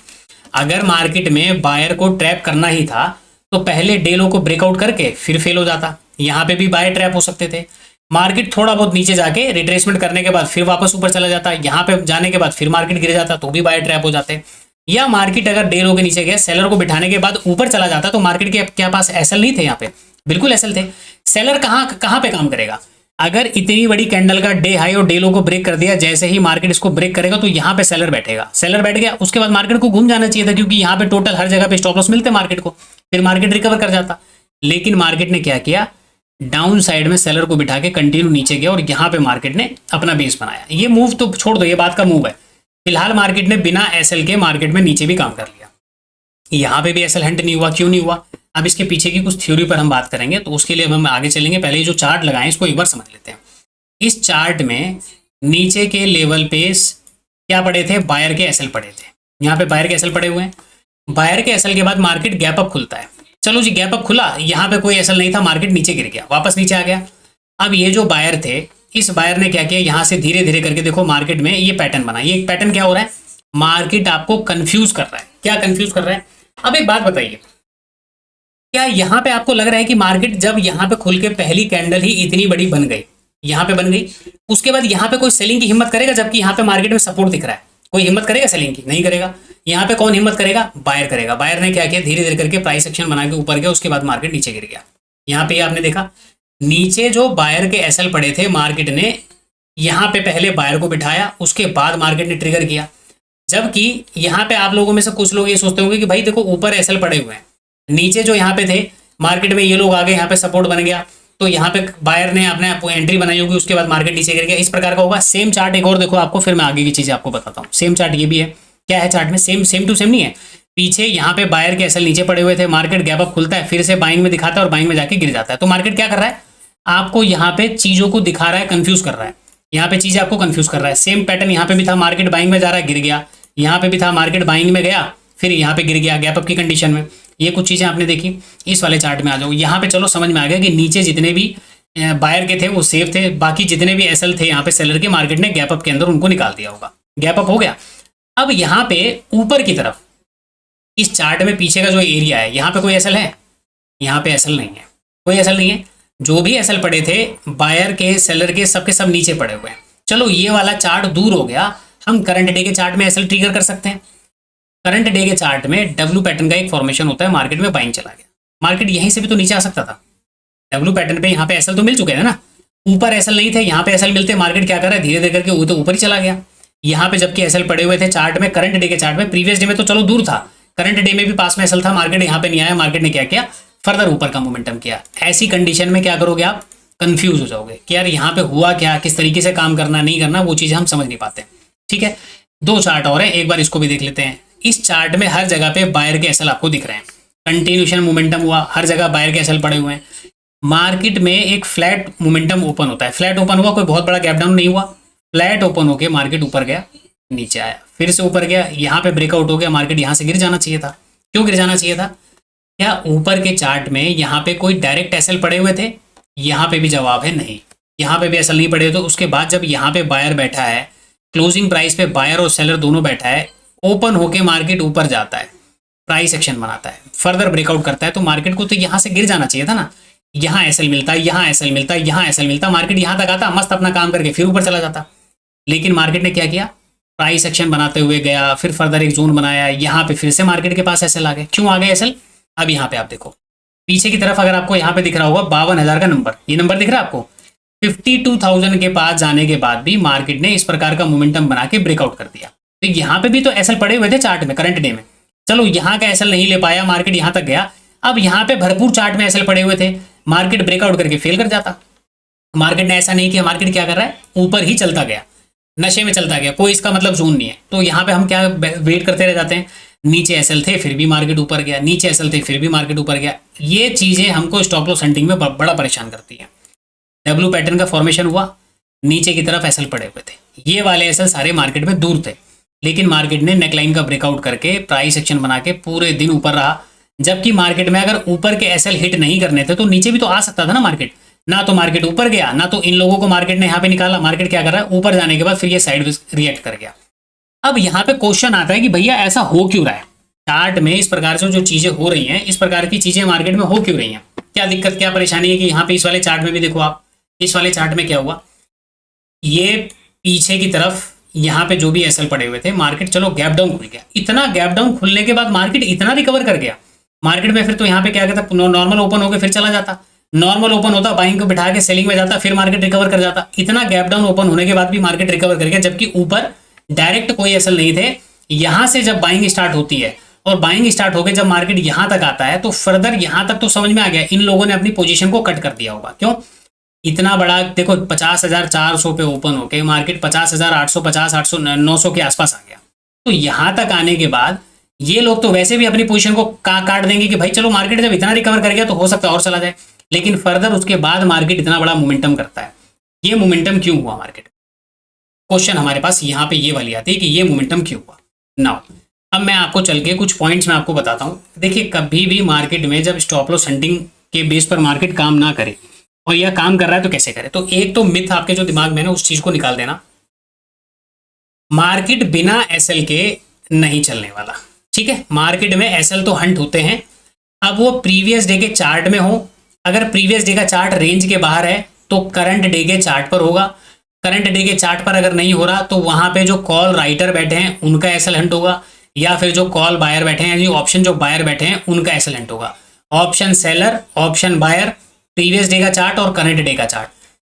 अगर मार्केट में बायर को ट्रैप करना ही था तो पहले डे लो को ब्रेकआउट करके फिर फेल हो जाता। यहाँ पे भी बायर ट्रैप हो सकते थे। मार्केट थोड़ा बहुत नीचे जाके रिट्रेसमेंट करने के बाद फिर वापस ऊपर चला जाता, यहाँ पे जाने के बाद फिर मार्केट गिर जाता, तो भी बायर ट्रैप हो जाते। या मार्केट अगर डे लो के नीचे गया, सेलर को बिठाने के बाद ऊपर चला जाता, तो मार्केट के क्या पास एसएल नहीं थे, यहाँ पे बिल्कुल एसएल थे। सेलर कहाँ पे काम करेगा, अगर इतनी बड़ी कैंडल का डे हाई और डे लो को ब्रेक कर दिया, जैसे ही मार्केट इसको ब्रेक करेगा तो यहाँ पे सेलर बैठेगा, सेलर बैठ गया, उसके बाद मार्केट को घूम जाना चाहिए था, क्योंकि यहाँ पे टोटल हर जगह पे स्टॉप लॉस मिलते मार्केट को, फिर मार्केट रिकवर कर जाता। लेकिन मार्केट ने क्या किया, डाउन साइड में सेलर को बिठा के कंटिन्यू नीचे गया और यहाँ पे मार्केट ने अपना बेस बनाया। ये मूव तो छोड़ दो, ये बात का मूव है। फिलहाल मार्केट ने बिना एसएल के मार्केट में नीचे भी काम कर लिया। यहाँ पे भी एसएल हंट नहीं हुआ, क्यों नहीं हुआ, अब इसके पीछे की कुछ थ्योरी पर हम बात करेंगे, तो उसके लिए हम आगे चलेंगे। पहले जो चार्ट लगाएं इसको एक बार समझ लेते हैं। इस चार्ट में नीचे के लेवल पे क्या पड़े थे, बायर के एसएल पड़े थे। यहाँ पे बायर के एसएल पड़े हुए हैं। बायर के एसएल के बाद मार्केट गैप अप खुलता है। चलो जी, गैप अप खुला, यहाँ पे कोई एसएल नहीं था, मार्केट नीचे गिर गया, वापस नीचे आ गया। अब ये जो बायर थे, इस बायर ने क्या किया, यहाँ से धीरे धीरे करके देखो मार्केट में ये पैटर्न बना। ये पैटर्न क्या हो रहा है, मार्केट आपको कंफ्यूज कर रहा है। क्या कंफ्यूज कर रहा है, अब एक बात बताइए, क्या यहाँ पे आपको लग रहा है कि मार्केट जब यहाँ पे खुल के पहली कैंडल ही इतनी बड़ी बन गई, यहाँ पे बन गई, उसके बाद यहाँ पे कोई सेलिंग की हिम्मत करेगा, जबकि यहाँ पे मार्केट में सपोर्ट दिख रहा है, कोई हिम्मत करेगा सेलिंग की, नहीं करेगा। यहाँ पे कौन हिम्मत करेगा, बायर करेगा। बायर ने क्या किया, धीरे धीरे करके प्राइस एक्शन बना के ऊपर गया, उसके बाद मार्केट नीचे गिर गया। यहाँ पे आपने देखा नीचे जो बायर के एसएल पड़े थे, मार्केट ने यहाँ पे पहले बायर को बिठाया, उसके बाद मार्केट ने ट्रिगर किया। जबकि यहाँ पे आप लोगों में से कुछ लोग ये सोचते होंगे कि भाई देखो ऊपर एसएल पड़े हुए हैं, नीचे जो यहाँ पे थे मार्केट में ये लोग आ गए, यहाँ पे सपोर्ट बन गया, तो यहाँ पे बायर ने अपने एंट्री बनाई होगी, उसके बाद मार्केट नीचे गिर गया, इस प्रकार का होगा। सेम चार्ट एक और देखो आपको, फिर मैं आगे की चीजें आपको बताता हूँ। सेम चार्ट ये भी है, क्या है चार्ट में, सेम टू सेम नहीं है। पीछे यहाँ पे बायर के एसएल नीचे पड़े हुए थे, मार्केट गैप अप खुलता है, फिर से बाइंग में दिखाता है और बाइंग में जाके गिर जाता है। तो मार्केट क्या कर रहा है, आपको यहाँ पे चीजों को दिखा रहा है, कंफ्यूज कर रहा है, यहाँ पे चीजें आपको कंफ्यूज कर रहा है। सेम पैटर्न यहाँ पे भी था, मार्केट बाइंग में जा रहा है, गिर गया, यहाँ पे भी था, मार्केट बाइंग में गया, फिर यहाँ पे गिर गया गैप अप की कंडीशन में। ये कुछ चीजें आपने देखी। इस वाले चार्ट में आ जाओ, यहाँ पे चलो समझ में आ गया कि नीचे जितने भी बायर के थे वो सेफ थे, बाकी जितने भी एसएल थे यहाँ पे सेलर के, मार्केट ने गैप अप के अंदर उनको निकाल दिया होगा, गैप अप हो गया। अब यहाँ पे ऊपर की तरफ इस चार्ट में पीछे का जो एरिया है, यहाँ पे कोई एसएल है, यहाँ पे एसएल नहीं है, कोई एसएल नहीं है। जो भी एसएल पड़े थे बायर के सेलर के, सबके सब नीचे पड़े हुए हैं। चलो ये वाला चार्ट दूर हो गया, हम करंट डे के चार्ट में एसएल ट्रिगर कर सकते हैं। करंट डे के चार्ट में डब्ल्यू पैटर्न का एक फॉर्मेशन होता है, मार्केट में बाइंग चला गया, मार्केट यहीं से भी तो नीचे आ सकता था। डब्ल्यू पैटर्न पे यहाँ पे एसएल तो मिल चुके हैं ना, ऊपर एसएल नहीं थे, यहाँ पे एसएल मिलते, मार्केट क्या कर रहा है, धीरे धीरे करके वो तो ऊपर ही चला गया। यहाँ पे जबकि एसएल पड़े हुए थे चार्ट में, करंट डे के चार्ट में, प्रीवियस डे में तो चलो दूर था, करंट डे में भी पास में एसएल था, मार्केट यहाँ पे नहीं आया, मार्केट ने क्या किया, फर्दर ऊपर का मोमेंटम किया। ऐसी कंडीशन में क्या करोगे आप, कंफ्यूज हो जाओगे कि यार यहाँ पे हुआ क्या, किस तरीके से काम करना नहीं करना, वो चीज़ हम समझ नहीं पाते। ठीक है, दो चार्ट और हैं, एक बार इसको भी देख लेते हैं। इस चार्ट में हर जगह पे बायर के एसएल आपको दिख रहे हैं, कंटिन्यूशन मोमेंटम हुआ, हर जगह बायर के एसएल पड़े हुए हैं। मार्केट में एक फ्लैट मोमेंटम ओपन होता है, फ्लैट ओपन हुआ, कोई बहुत बड़ा गैप डाउन नहीं हुआ, फ्लैट ओपन होकर मार्केट ऊपर गया, नीचे आया, फिर से ऊपर गया, यहाँ पे ब्रेकआउट हो गया, मार्केट यहाँ से गिर जाना चाहिए था। क्यों गिर जाना चाहिए था, क्या ऊपर के चार्ट में यहाँ पे कोई डायरेक्ट एसएल पड़े हुए थे, यहाँ पे भी जवाब है नहीं, यहाँ पे भी एसएल नहीं पड़े। तो उसके बाद जब यहाँ पे बायर बैठा है, क्लोजिंग प्राइस पे बायर और सेलर दोनों बैठा है, ओपन होके मार्केट ऊपर जाता है, प्राइस एक्शन बनाता है, फर्दर ब्रेकआउट करता है, तो मार्केट को तो यहाँ से गिर जाना चाहिए था ना। यहाँ एसएल मिलता, यहाँ एसएल मिलता, यहाँ एसएल मिलता, मार्केट यहाँ तक आता, मस्त अपना काम करके फिर ऊपर चला जाता। लेकिन मार्केट ने क्या किया, प्राइस एक्शन बनाते हुए गया, फिर फर्दर एक जोन बनाया, यहाँ पे फिर से मार्केट के पास एसएल आ गए। क्यों आ गए एसएल, अब यहाँ पे आप देखो पीछे की तरफ, अगर आपको यहाँ पे दिख रहा होगा 52,000 का नंबर, ये नंबर दिख रहा है आपको, 52,000 के पास जाने के बाद भी मार्केट ने इस प्रकार का मोमेंटम बना के ब्रेकआउट कर दिया। तो यहाँ पे भी तो एसएल पड़े हुए थे चार्ट में, करंट डे में, चलो यहाँ का एसएल नहीं ले पाया, मार्केट यहाँ तक गया, अब यहाँ पे भरपूर चार्ट में एसएल पड़े हुए थे, मार्केट ब्रेकआउट करके फेल कर जाता। मार्केट ने ऐसा नहीं किया, मार्केट क्या कर रहा है, ऊपर ही चलता गया, नशे में चलता गया, कोई इसका मतलब जोन नहीं है। तो यहाँ पे हम क्या वेट करते रह जाते हैं, नीचे एसएल थे फिर भी मार्केट ऊपर गया, नीचे एसएल थे फिर भी मार्केट ऊपर गया। ये चीजें हमको स्टॉप लॉस हंटिंग में बड़ा परेशान करती है। डब्ल्यू पैटर्न का फॉर्मेशन हुआ, नीचे की तरफ एसएल पड़े हुए थे, ये वाले एसएल सारे मार्केट में दूर थे, लेकिन मार्केट ने नेकलाइन का ब्रेकआउट करके प्राइस एक्शन बना के पूरे दिन ऊपर रहा। जबकि मार्केट में अगर ऊपर के एसएल हिट नहीं करने थे तो नीचे भी तो आ सकता था ना मार्केट, ना तो मार्केट ऊपर गया, ना तो इन लोगों को मार्केट ने यहाँ पे निकाला। मार्केट क्या कर रहा है, ऊपर जाने के बाद फिर ये साइड रिएक्ट कर गया। अब यहाँ पे क्वेश्चन आता है कि भैया ऐसा हो क्यों रहा है, चार्ट में इस प्रकार से जो चीजें हो रही हैं, इस प्रकार की चीजें मार्केट में हो क्यों रही हैं, क्या दिक्कत क्या परेशानी है। कि यहाँ पे इस वाले चार्ट में भी देखो आप, इस वाले चार्ट में क्या हुआ, ये पीछे की तरफ यहाँ पे जो भी एसएल पड़े हुए थे, मार्केट चलो गैप डाउन खुल गया, इतना गैप डाउन खुलने के बाद मार्केट इतना रिकवर कर गया, मार्केट में फिर तो यहाँ पे क्या कहता, नॉर्मल ओपन होकर फिर चला जाता, नॉर्मल ओपन होता, बाइंग को बिठा के सेलिंग में जाता, फिर मार्केट रिकवर कर जाता। इतना गैप डाउन ओपन होने के बाद भी मार्केट रिकवर कर गया, जबकि ऊपर डायरेक्ट कोई एसएल नहीं थे। यहाँ से जब बाइंग स्टार्ट होती है और बाइंग स्टार्ट होकर जब मार्केट यहाँ तक आता है, तो फर्दर यहाँ तक तो समझ में आ गया इन लोगों ने अपनी पोजीशन को कट कर दिया होगा। क्यों, इतना बड़ा देखो 50,400 पे ओपन होके मार्केट 50,850, 800, 900 के आसपास आ गया। तो यहाँ तक आने के बाद ये लोग तो वैसे भी अपनी पोजीशन को काट देंगे कि भाई चलो मार्केट जब इतना रिकवर कर गया तो हो सकता है और चला जाए। लेकिन फर्दर उसके बाद मार्केट इतना बड़ा मोमेंटम करता है, ये मोमेंटम क्यों हुआ मार्केट, क्वेश्चन हमारे पास यहाँ पे ये वाली आती है कि ये मोमेंटम क्यों हुआ। नाउ अब मैं आपको चल के कुछ पॉइंट्स में आपको बताता हूँ। देखिए कभी भी मार्केट में जब स्टॉप लॉस हंटिंग के बेस पर मार्केट काम ना करे और यह काम कर रहा है तो कैसे करे, तो एक तो मिथ आपके जो दिमाग में है ना उस चीज को निकाल देना, मार्केट बिना एसएल के नहीं चलने वाला। ठीक है, मार्केट में एसएल तो हंट होते हैं, अब वो प्रीवियस डे के चार्ट में हो, अगर प्रीवियस डे का चार्ट रेंज के बाहर है तो करंट डे के चार्ट पर होगा, करंट डे के चार्ट पर अगर नहीं हो रहा तो वहां पे जो कॉल राइटर बैठे हैं उनका एसएल हंट होगा, या फिर जो कॉल बायर बैठे हैं यानी ऑप्शन जो बायर बैठे हैं उनका एसएल हंट होगा। Option seller, option buyer, previous day का चार्ट और करंट डे का चार्ट,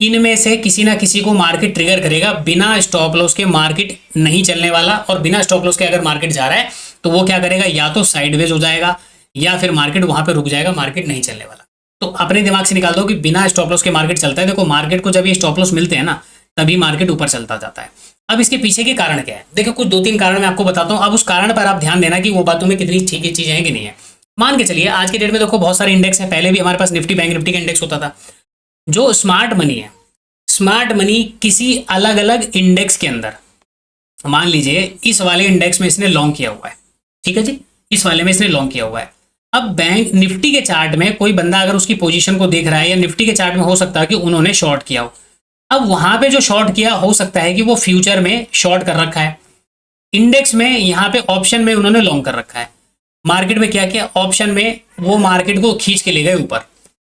इनमें से किसी ना किसी को मार्केट ट्रिगर करेगा। बिना स्टॉप लॉस के मार्केट नहीं चलने वाला, और बिना स्टॉप लॉस के अगर मार्केट जा रहा है तो वो क्या करेगा, या तो साइडवेज हो जाएगा या फिर मार्केट वहां पे रुक जाएगा, मार्केट नहीं चलने वाला। तो अपने दिमाग से निकाल दो कि बिना स्टॉप लॉस के मार्केट चलता है। देखो मार्केट को जब ये स्टॉप लॉस मिलते हैं ना तभी मार्केट ऊपर चलता जाता है, अब इसके पीछे के कारण क्या है? देखो कुछ 2-3 कारण मैं आपको बताता हूँ। अब उस कारण पर आप ध्यान देना कि वो बातों में कितनी ठीक चीजें हैं कि नहीं है। मान के चलिए आज के डेट में देखो बहुत सारे इंडेक्स है, पहले भी हमारे पास निफ्टी बैंक निफ्टी का इंडेक्स होता था। जो स्मार्ट मनी है, स्मार्ट मनी किसी अलग अलग इंडेक्स के अंदर, मान लीजिए इस वाले इंडेक्स में इसने लॉन्ग किया हुआ है, ठीक है जी, इस वाले में इसने लॉन्ग किया हुआ है। अब बैंक निफ्टी के चार्ट में कोई बंदा अगर उसकी पोजीशन को देख रहा है, या निफ्टी के चार्ट में हो सकता है कि उन्होंने शॉर्ट किया हो। अब वहां पे जो शॉर्ट किया हो सकता है कि वो फ्यूचर में शॉर्ट कर रखा है, इंडेक्स में यहाँ पे ऑप्शन में उन्होंने लॉन्ग कर रखा है। मार्केट में क्या किया, ऑप्शन में वो मार्केट को खींच के ले गए ऊपर।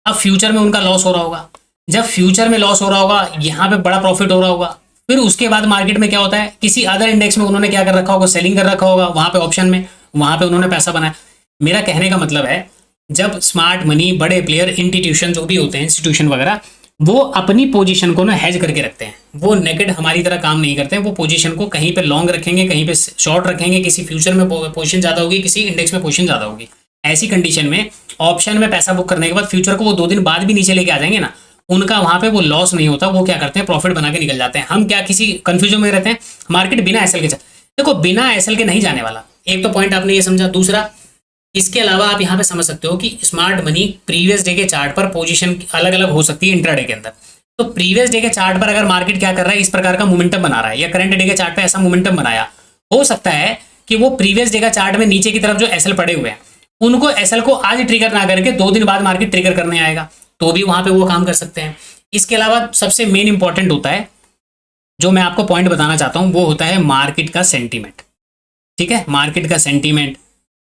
अब फ्यूचर में उनका लॉस हो रहा होगा। जब फ्यूचर में लॉस हो रहा होगा, यहाँ पे बड़ा प्रॉफिट हो रहा होगा। फिर उसके बाद मार्केट में क्या होता है, किसी अदर इंडेक्स में उन्होंने क्या कर रखा होगा, सेलिंग कर रखा होगा, वहां पे ऑप्शन में, वहां पे उन्होंने पैसा बनाया। मेरा कहने का मतलब है, जब स्मार्ट मनी, बड़े प्लेयर, इंस्टीट्यूशन जो भी होते हैं, इंस्टीट्यूशन वगैरह, वो अपनी पोजीशन को ना हेज करके रखते हैं। वो नेकेड हमारी तरह काम नहीं करते हैं। वो पोजीशन को कहीं पे लॉन्ग रखेंगे, कहीं पे शॉर्ट रखेंगे, किसी फ्यूचर में पोजीशन ज्यादा होगी, किसी इंडेक्स में पोजीशन ज्यादा होगी। ऐसी कंडीशन में ऑप्शन में पैसा बुक करने के बाद फ्यूचर को वो 2 दिन बाद भी नीचे लेके आ जाएंगे ना, उनका वहां पे वो लॉस नहीं होता। वो क्या करते हैं, प्रॉफिट बना के निकल जाते हैं। हम क्या किसी कंफ्यूजन में रहते हैं। मार्केट बिना एसएल के देखो, बिना एसएल के नहीं जाने वाला। एक तो पॉइंट आपने ये समझा। दूसरा, इसके अलावा आप यहाँ पे समझ सकते हो कि स्मार्ट मनी प्रीवियस डे के चार्ट पर पोजीशन अलग अलग हो सकती है इंट्राडे के अंदर। तो प्रीवियस डे के चार्ट पर अगर मार्केट क्या कर रहा है, इस प्रकार का मोमेंटम बना रहा है, या करंट डे के चार्ट पे ऐसा मोमेंटम बनाया, हो सकता है कि वो प्रीवियस डे का चार्ट में नीचे की तरफ जो एसएल पड़े हुए हैं, उनको एसएल को आज ट्रिगर ना करके 2 दिन बाद मार्केट ट्रिगर करने आएगा, तो भी वहां पे वो काम कर सकते हैं। इसके अलावा सबसे मेन इंपॉर्टेंट होता है, जो मैं आपको पॉइंट बताना चाहता हूं, वो होता है मार्केट का सेंटीमेंट। ठीक है, मार्केट का सेंटीमेंट,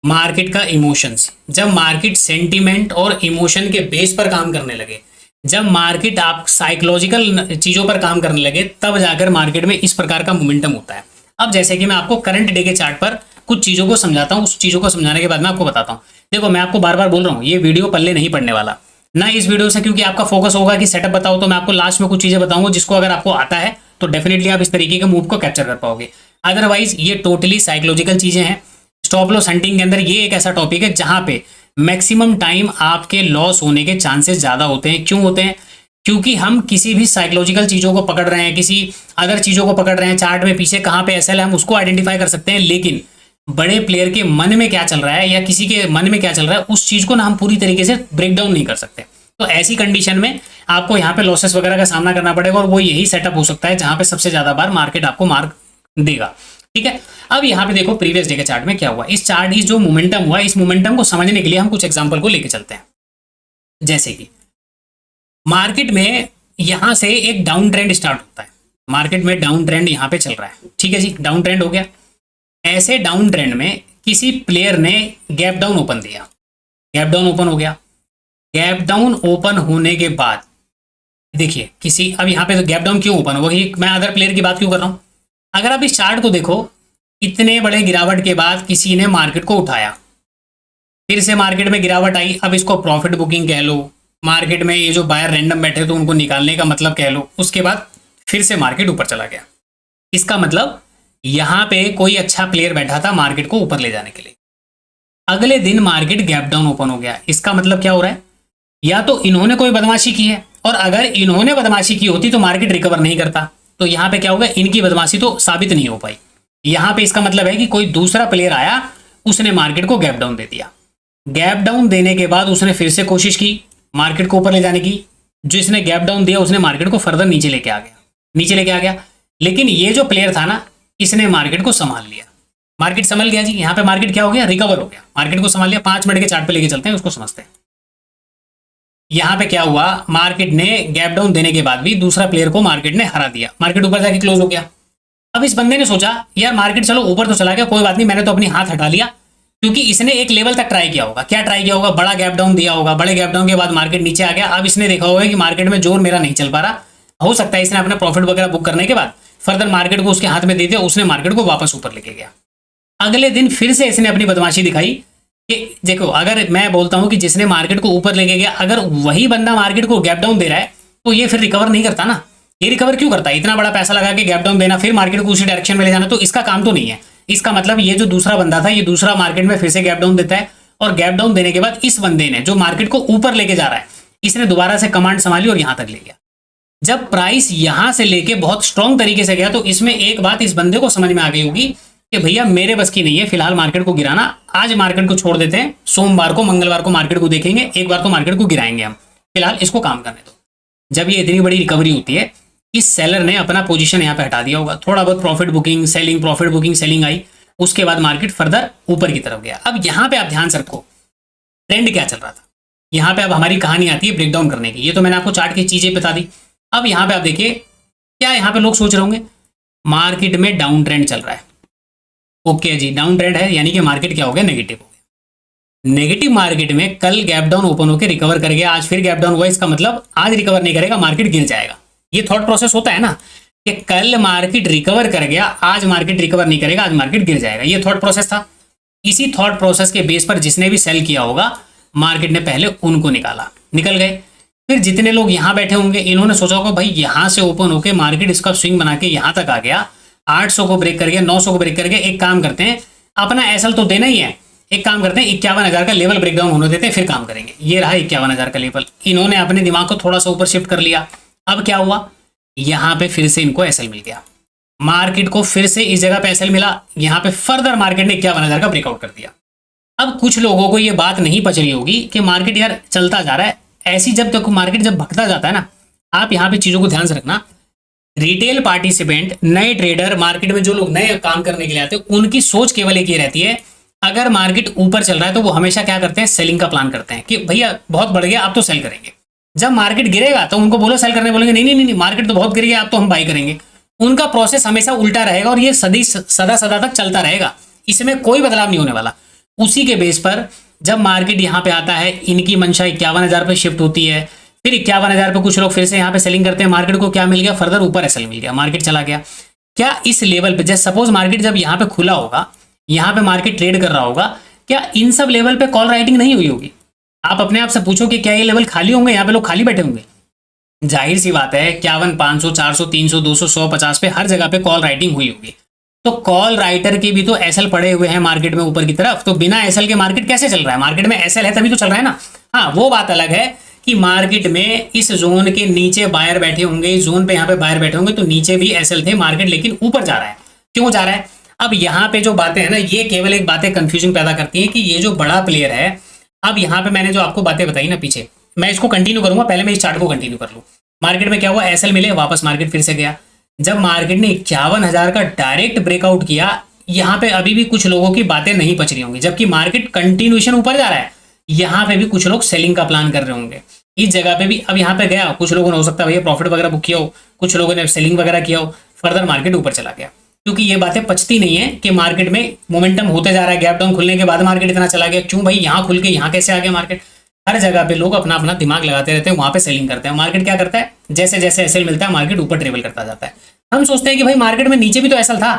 मार्केट का इमोशंस। जब मार्केट सेंटीमेंट और इमोशन के बेस पर काम करने लगे, जब मार्केट आप साइकोलॉजिकल चीजों पर काम करने लगे, तब जाकर मार्केट में इस प्रकार का मोमेंटम होता है। अब जैसे कि मैं आपको करंट डे के चार्ट पर कुछ चीजों को समझाता हूं, उस चीजों को समझाने के बाद मैं आपको बताता हूं। देखो, मैं आपको बार बार बोल रहा हूं, ये वीडियो पल्ले नहीं पड़ने वाला ना इस वीडियो से, क्योंकि आपका फोकस होगा कि सेटअप बताओ। तो मैं आपको लास्ट में कुछ चीजें बताऊंगा जिसको अगर आपको आता है तो डेफिनेटली आप इस तरीके के मूव को कैप्चर कर पाओगे। अदरवाइज ये टोटली साइकोलॉजिकल चीजें हैं। स्टॉप लॉस हंटिंग के अंदर ये एक ऐसा टॉपिक है जहां पे मैक्सिमम टाइम आपके लॉस होने के चांसेस ज्यादा होते हैं। क्यों होते हैं? क्योंकि हम किसी भी साइकोलॉजिकल चीजों को पकड़ रहे हैं, किसी अदर चीजों को पकड़ रहे हैं। चार्ट में पीछे कहां पे एसएल है हम उसको आइडेंटिफाई कर सकते हैं, लेकिन बड़े प्लेयर के मन में क्या चल रहा है या किसी के मन में क्या चल रहा है, उस चीज को ना हम पूरी तरीके से ब्रेक डाउन नहीं कर सकते। तो ऐसी कंडीशन में आपको यहाँ पे लॉसेस वगैरह का सामना करना पड़ेगा, और वो यही सेटअप हो सकता है जहां पे सबसे ज्यादा बार मार्केट आपको मार्क देगा। ठीक है, अब यहाँ पे देखो प्रीवियस डे के चार्ट में क्या हुआ। इस चार्ट की जो मोमेंटम हुआ, इस मोमेंटम को समझने के लिए हम कुछ एग्जांपल को लेके चलते हैं। जैसे कि मार्केट में यहां से एक डाउन ट्रेंड स्टार्ट होता है। मार्केट में डाउन ट्रेंड यहां पे चल रहा है, ठीक है जी, डाउन ट्रेंड हो गया। ऐसे डाउन ट्रेंड में किसी प्लेयर ने गैप डाउन ओपन दिया, गैप डाउन ओपन हो गया। गैप डाउन ओपन होने के बाद देखिए किसी, अब यहाँ पे तो गैप डाउन क्यों ओपन होगा, मैं अदर प्लेयर की बात क्यों कर रहा हूं। अगर आप इस चार्ट को देखो, इतने बड़े गिरावट के बाद किसी ने मार्केट को उठाया, फिर से मार्केट में गिरावट आई। अब इसको प्रॉफिट बुकिंग कह लो, मार्केट में ये जो बायर रैंडम बैठे तो उनको निकालने का मतलब कह लो। उसके बाद फिर से मार्केट ऊपर चला गया। इसका मतलब यहां पे कोई अच्छा प्लेयर बैठा था मार्केट को ऊपर ले जाने के लिए। अगले दिन मार्केट गैप डाउन ओपन हो गया। इसका मतलब क्या हो रहा है, या तो इन्होंने कोई बदमाशी की है, और अगर इन्होंने बदमाशी की होती तो मार्केट रिकवर नहीं करता। तो यहां पे क्या होगा, इनकी बदमाशी तो साबित नहीं हो पाई। यहां पे इसका मतलब है कि कोई दूसरा प्लेयर आया, उसने मार्केट को गैप डाउन दे दिया। गैप डाउन देने के बाद उसने फिर से कोशिश की मार्केट को ऊपर ले जाने की। जिसने गैप डाउन दिया उसने मार्केट को फर्दर नीचे लेके आ गया, नीचे लेके आ गया। लेकिन ये जो प्लेयर था ना, इसने मार्केट को संभाल लिया। मार्केट संभल गया जी। यहाँ पे मार्केट क्या हो गया, रिकवर हो गया, मार्केट को संभाल लिया। 5 मिनट के चार्ट पे लेके चलते हैं, उसको समझते हैं। यहाँ पे क्या हुआ, मार्केट ने गैप डाउन देने के बाद भी दूसरा प्लेयर को मार्केट ने हरा दिया, मार्केट ऊपर जाके क्लोज हो गया। अब इस बंदे ने सोचा यार मार्केट चलो ऊपर तो चला गया, कोई बात नहीं, मैंने तो अपनी हाथ हटा लिया, क्योंकि इसने एक लेवल तक ट्राई किया होगा। क्या ट्राई किया होगा, बड़ा गैप डाउन दिया होगा, बड़े गैप डाउन के बाद मार्केट नीचे आ गया। अब इसने देखा होगा कि मार्केट में जोर मेरा नहीं चल पा रहा, हो सकता है इसने अपना प्रॉफिट वगैरह बुक करने के बाद फर्दर मार्केट को उसके हाथ में दे दिया, उसने मार्केट को वापस ऊपर लेके गया। अगले दिन फिर से इसने अपनी बदमाशी दिखाई कि देखो, अगर मैं बोलता हूं कि जिसने मार्केट को ऊपर लेके गया, अगर वही बंदा मार्केट को गैप डाउन दे रहा है तो ये फिर रिकवर नहीं करता ना। ये रिकवर क्यों करता है, इतना बड़ा पैसा लगा के गैप डाउन देना, फिर मार्केट को उसी डायरेक्शन में ले जाना, तो इसका काम तो नहीं है। इसका मतलब ये जो दूसरा बंदा था, ये दूसरा मार्केट में फिर से गैप डाउन देता है, और गैप डाउन देने के बाद इस बंदे ने जो मार्केट को ऊपर लेके जा रहा है, इसने दोबारा से कमांड संभाली और यहां तक ले गया। जब प्राइस यहां से लेके बहुत स्ट्रॉन्ग तरीके से गया तो इसमें एक बात इस बंदे को समझ में आ गई होगी कि भैया मेरे बस की नहीं है फिलहाल मार्केट को गिराना, आज मार्केट को छोड़ देते हैं, सोमवार को मंगलवार को मार्केट को देखेंगे, एक बार तो मार्केट को गिराएंगे हम, फिलहाल इसको काम करने दो। जब ये इतनी बड़ी रिकवरी होती है, इस सेलर ने अपना पोजीशन यहाँ पे हटा दिया होगा, थोड़ा बहुत profit booking selling, profit booking selling आई, उसके बाद मार्केट फर्दर ऊपर की तरफ गया। अब यहाँ पे आप ध्यान से रखो ट्रेंड क्या चल रहा था। यहाँ पे अब हमारी कहानी आती है ब्रेकडाउन करने की। ये तो मैंने आपको चार्ट की चीजें बता दी। अब यहाँ पे आप देखिए क्या यहाँ पे लोग सोच रहे होंगे, मार्केट में डाउन ट्रेंड चल रहा है। ओके जी, डाउन ट्रेंड है यानी कि मार्केट क्या हो गया, नेगेटिव हो गया। नेगेटिव मार्केट में कल गैप डाउन ओपन होकर रिकवर कर गया, आज फिर गैप डाउन हुआ, इसका मतलब आज रिकवर नहीं करेगा, मार्केट गिर जाएगा। ये थॉट प्रोसेस होता है ना कि कल मार्केट रिकवर कर गया, आज मार्केट रिकवर नहीं करेगा, आज मार्केट गिर जाएगा। ये थॉट प्रोसेस था। इसी थॉट प्रोसेस के बेस पर जिसने भी सेल किया होगा, मार्केट ने पहले उनको निकाला, निकल गए। फिर जितने लोग यहाँ बैठे होंगे इन्होंने सोचा होगा भाई यहाँ से ओपन होके मार्केट इसका स्विंग बना के यहाँ तक आ गया, 800 को ब्रेक कर गया, 900 को ब्रेक कर गया, एक काम करते हैं अपना एसएल तो देना ही है, एक काम करते हैं 51,000 का लेवल ब्रेकडाउन होने देते हैं फिर काम करेंगे। ये रहा 51,000 का लेवल। इन्होंने अपने दिमाग को थोड़ा सा ऊपर शिफ्ट कर लिया। अब क्या हुआ, यहाँ पे फिर से इनको एसएल मिल गया, मार्केट को फिर से इस जगह पे एसएल मिला, यहाँ पे फर्दर मार्केट ने 51,000 का ब्रेकआउट कर दिया। अब कुछ लोगों को ये बात नहीं पच रही होगी कि मार्केट यार चलता जा रहा है ऐसी, जब तक मार्केट जब भगता जाता है ना, आप यहाँ पे चीजों को ध्यान से रखना। रिटेल पार्टिसिपेंट, नए ट्रेडर, मार्केट में जो लोग नए काम करने के लिए आते हैं, उनकी सोच केवल एक ही रहती है, अगर मार्केट ऊपर चल रहा है तो वो हमेशा क्या करते हैं, सेलिंग का प्लान करते हैं कि भैया बहुत बढ़ गया अब तो सेल करेंगे। जब मार्केट गिरेगा तो उनको बोलो सेल करने, बोलेंगे नहीं नहीं नहीं, मार्केट तो बहुत गिर गया अब तो हम बाई करेंगे। उनका प्रोसेस हमेशा उल्टा रहेगा और ये सदा सदा तक चलता रहेगा, इसमें कोई बदलाव नहीं होने वाला। उसी के बेस पर जब मार्केट यहाँ पे आता है, इनकी मंशा 51,000 पे शिफ्ट होती है, फिर 51,000 पे कुछ लोग फिर से यहाँ पे सेलिंग करते हैं, मार्केट को क्या मिल गया, फर्दर ऊपर एसएल मिल गया, मार्केट चला गया। क्या इस लेवल पे जैसे सपोज मार्केट जब यहाँ पे खुला होगा, यहाँ पे मार्केट ट्रेड कर रहा होगा, क्या इन सब लेवल पे कॉल राइटिंग नहीं हुई होगी? आप अपने आप से पूछो कि क्या ये लेवल खाली होंगे, यहाँ पे लोग खाली बैठे होंगे? जाहिर सी बात है 51, 500, 400, 300, 200, 150 पे हर जगह पे कॉल राइटिंग हुई होगी। तो कॉल राइटर के भी तो एसएल पड़े हुए हैं मार्केट में ऊपर की तरफ, तो बिना एसएल के मार्केट कैसे चल रहा है? मार्केट में एसएल है तभी तो चल रहा है ना। हाँ, वो बात अलग है कि मार्केट में इस जोन के नीचे बायर बैठे होंगे, इस जोन पे यहाँ पे बायर बैठे होंगे, तो नीचे भी एसएल थे, मार्केट लेकिन ऊपर जा रहा है। क्यों जा रहा है? अब यहाँ पे जो बातें हैं ना, ये केवल एक बातें कंफ्यूजन पैदा करती है कि ये जो बड़ा प्लेयर है, अब यहाँ पे मैंने जो आपको बातें बताई ना पीछे, मैं इसको कंटिन्यू करूंगा, पहले मैं इस चार्ट को कंटिन्यू कर लूँ। मार्केट में क्या हुआ, एसएल मिले, वापस मार्केट फिर से गया। जब मार्केट ने 51,000 का डायरेक्ट ब्रेकआउट किया, यहाँ पे अभी भी कुछ लोगों की बातें नहीं पच रही होंगी, जबकि मार्केट कंटिन्यूएशन ऊपर जा रहा है। यहाँ पे भी कुछ लोग सेलिंग का प्लान कर रहे होंगे इस जगह पे भी। अब यहाँ पे गया, कुछ लोगों ने हो सकता है भैया प्रॉफिट वगैरह बुक किया हो, कुछ लोगों ने सेलिंग वगैरह किया हो, फर्दर मार्केट ऊपर चला गया। क्योंकि ये बातें पचती नहीं है कि मार्केट में मोमेंटम होते जा रहा है, गैप डाउन खुलने के बाद मार्केट इतना चला गया, क्यों भाई यहाँ खुल के यहाँ कैसे आ गया मार्केट? हर जगह पे लोग अपना अपना दिमाग लगाते रहते हैं, वहां पे सेलिंग करते हैं। मार्केट क्या करता है, जैसे जैसे एसएल मिलता है मार्केट ऊपर ट्रेवल करता जाता है। हम सोचते हैं कि भाई मार्केट में नीचे भी तो एसएल था।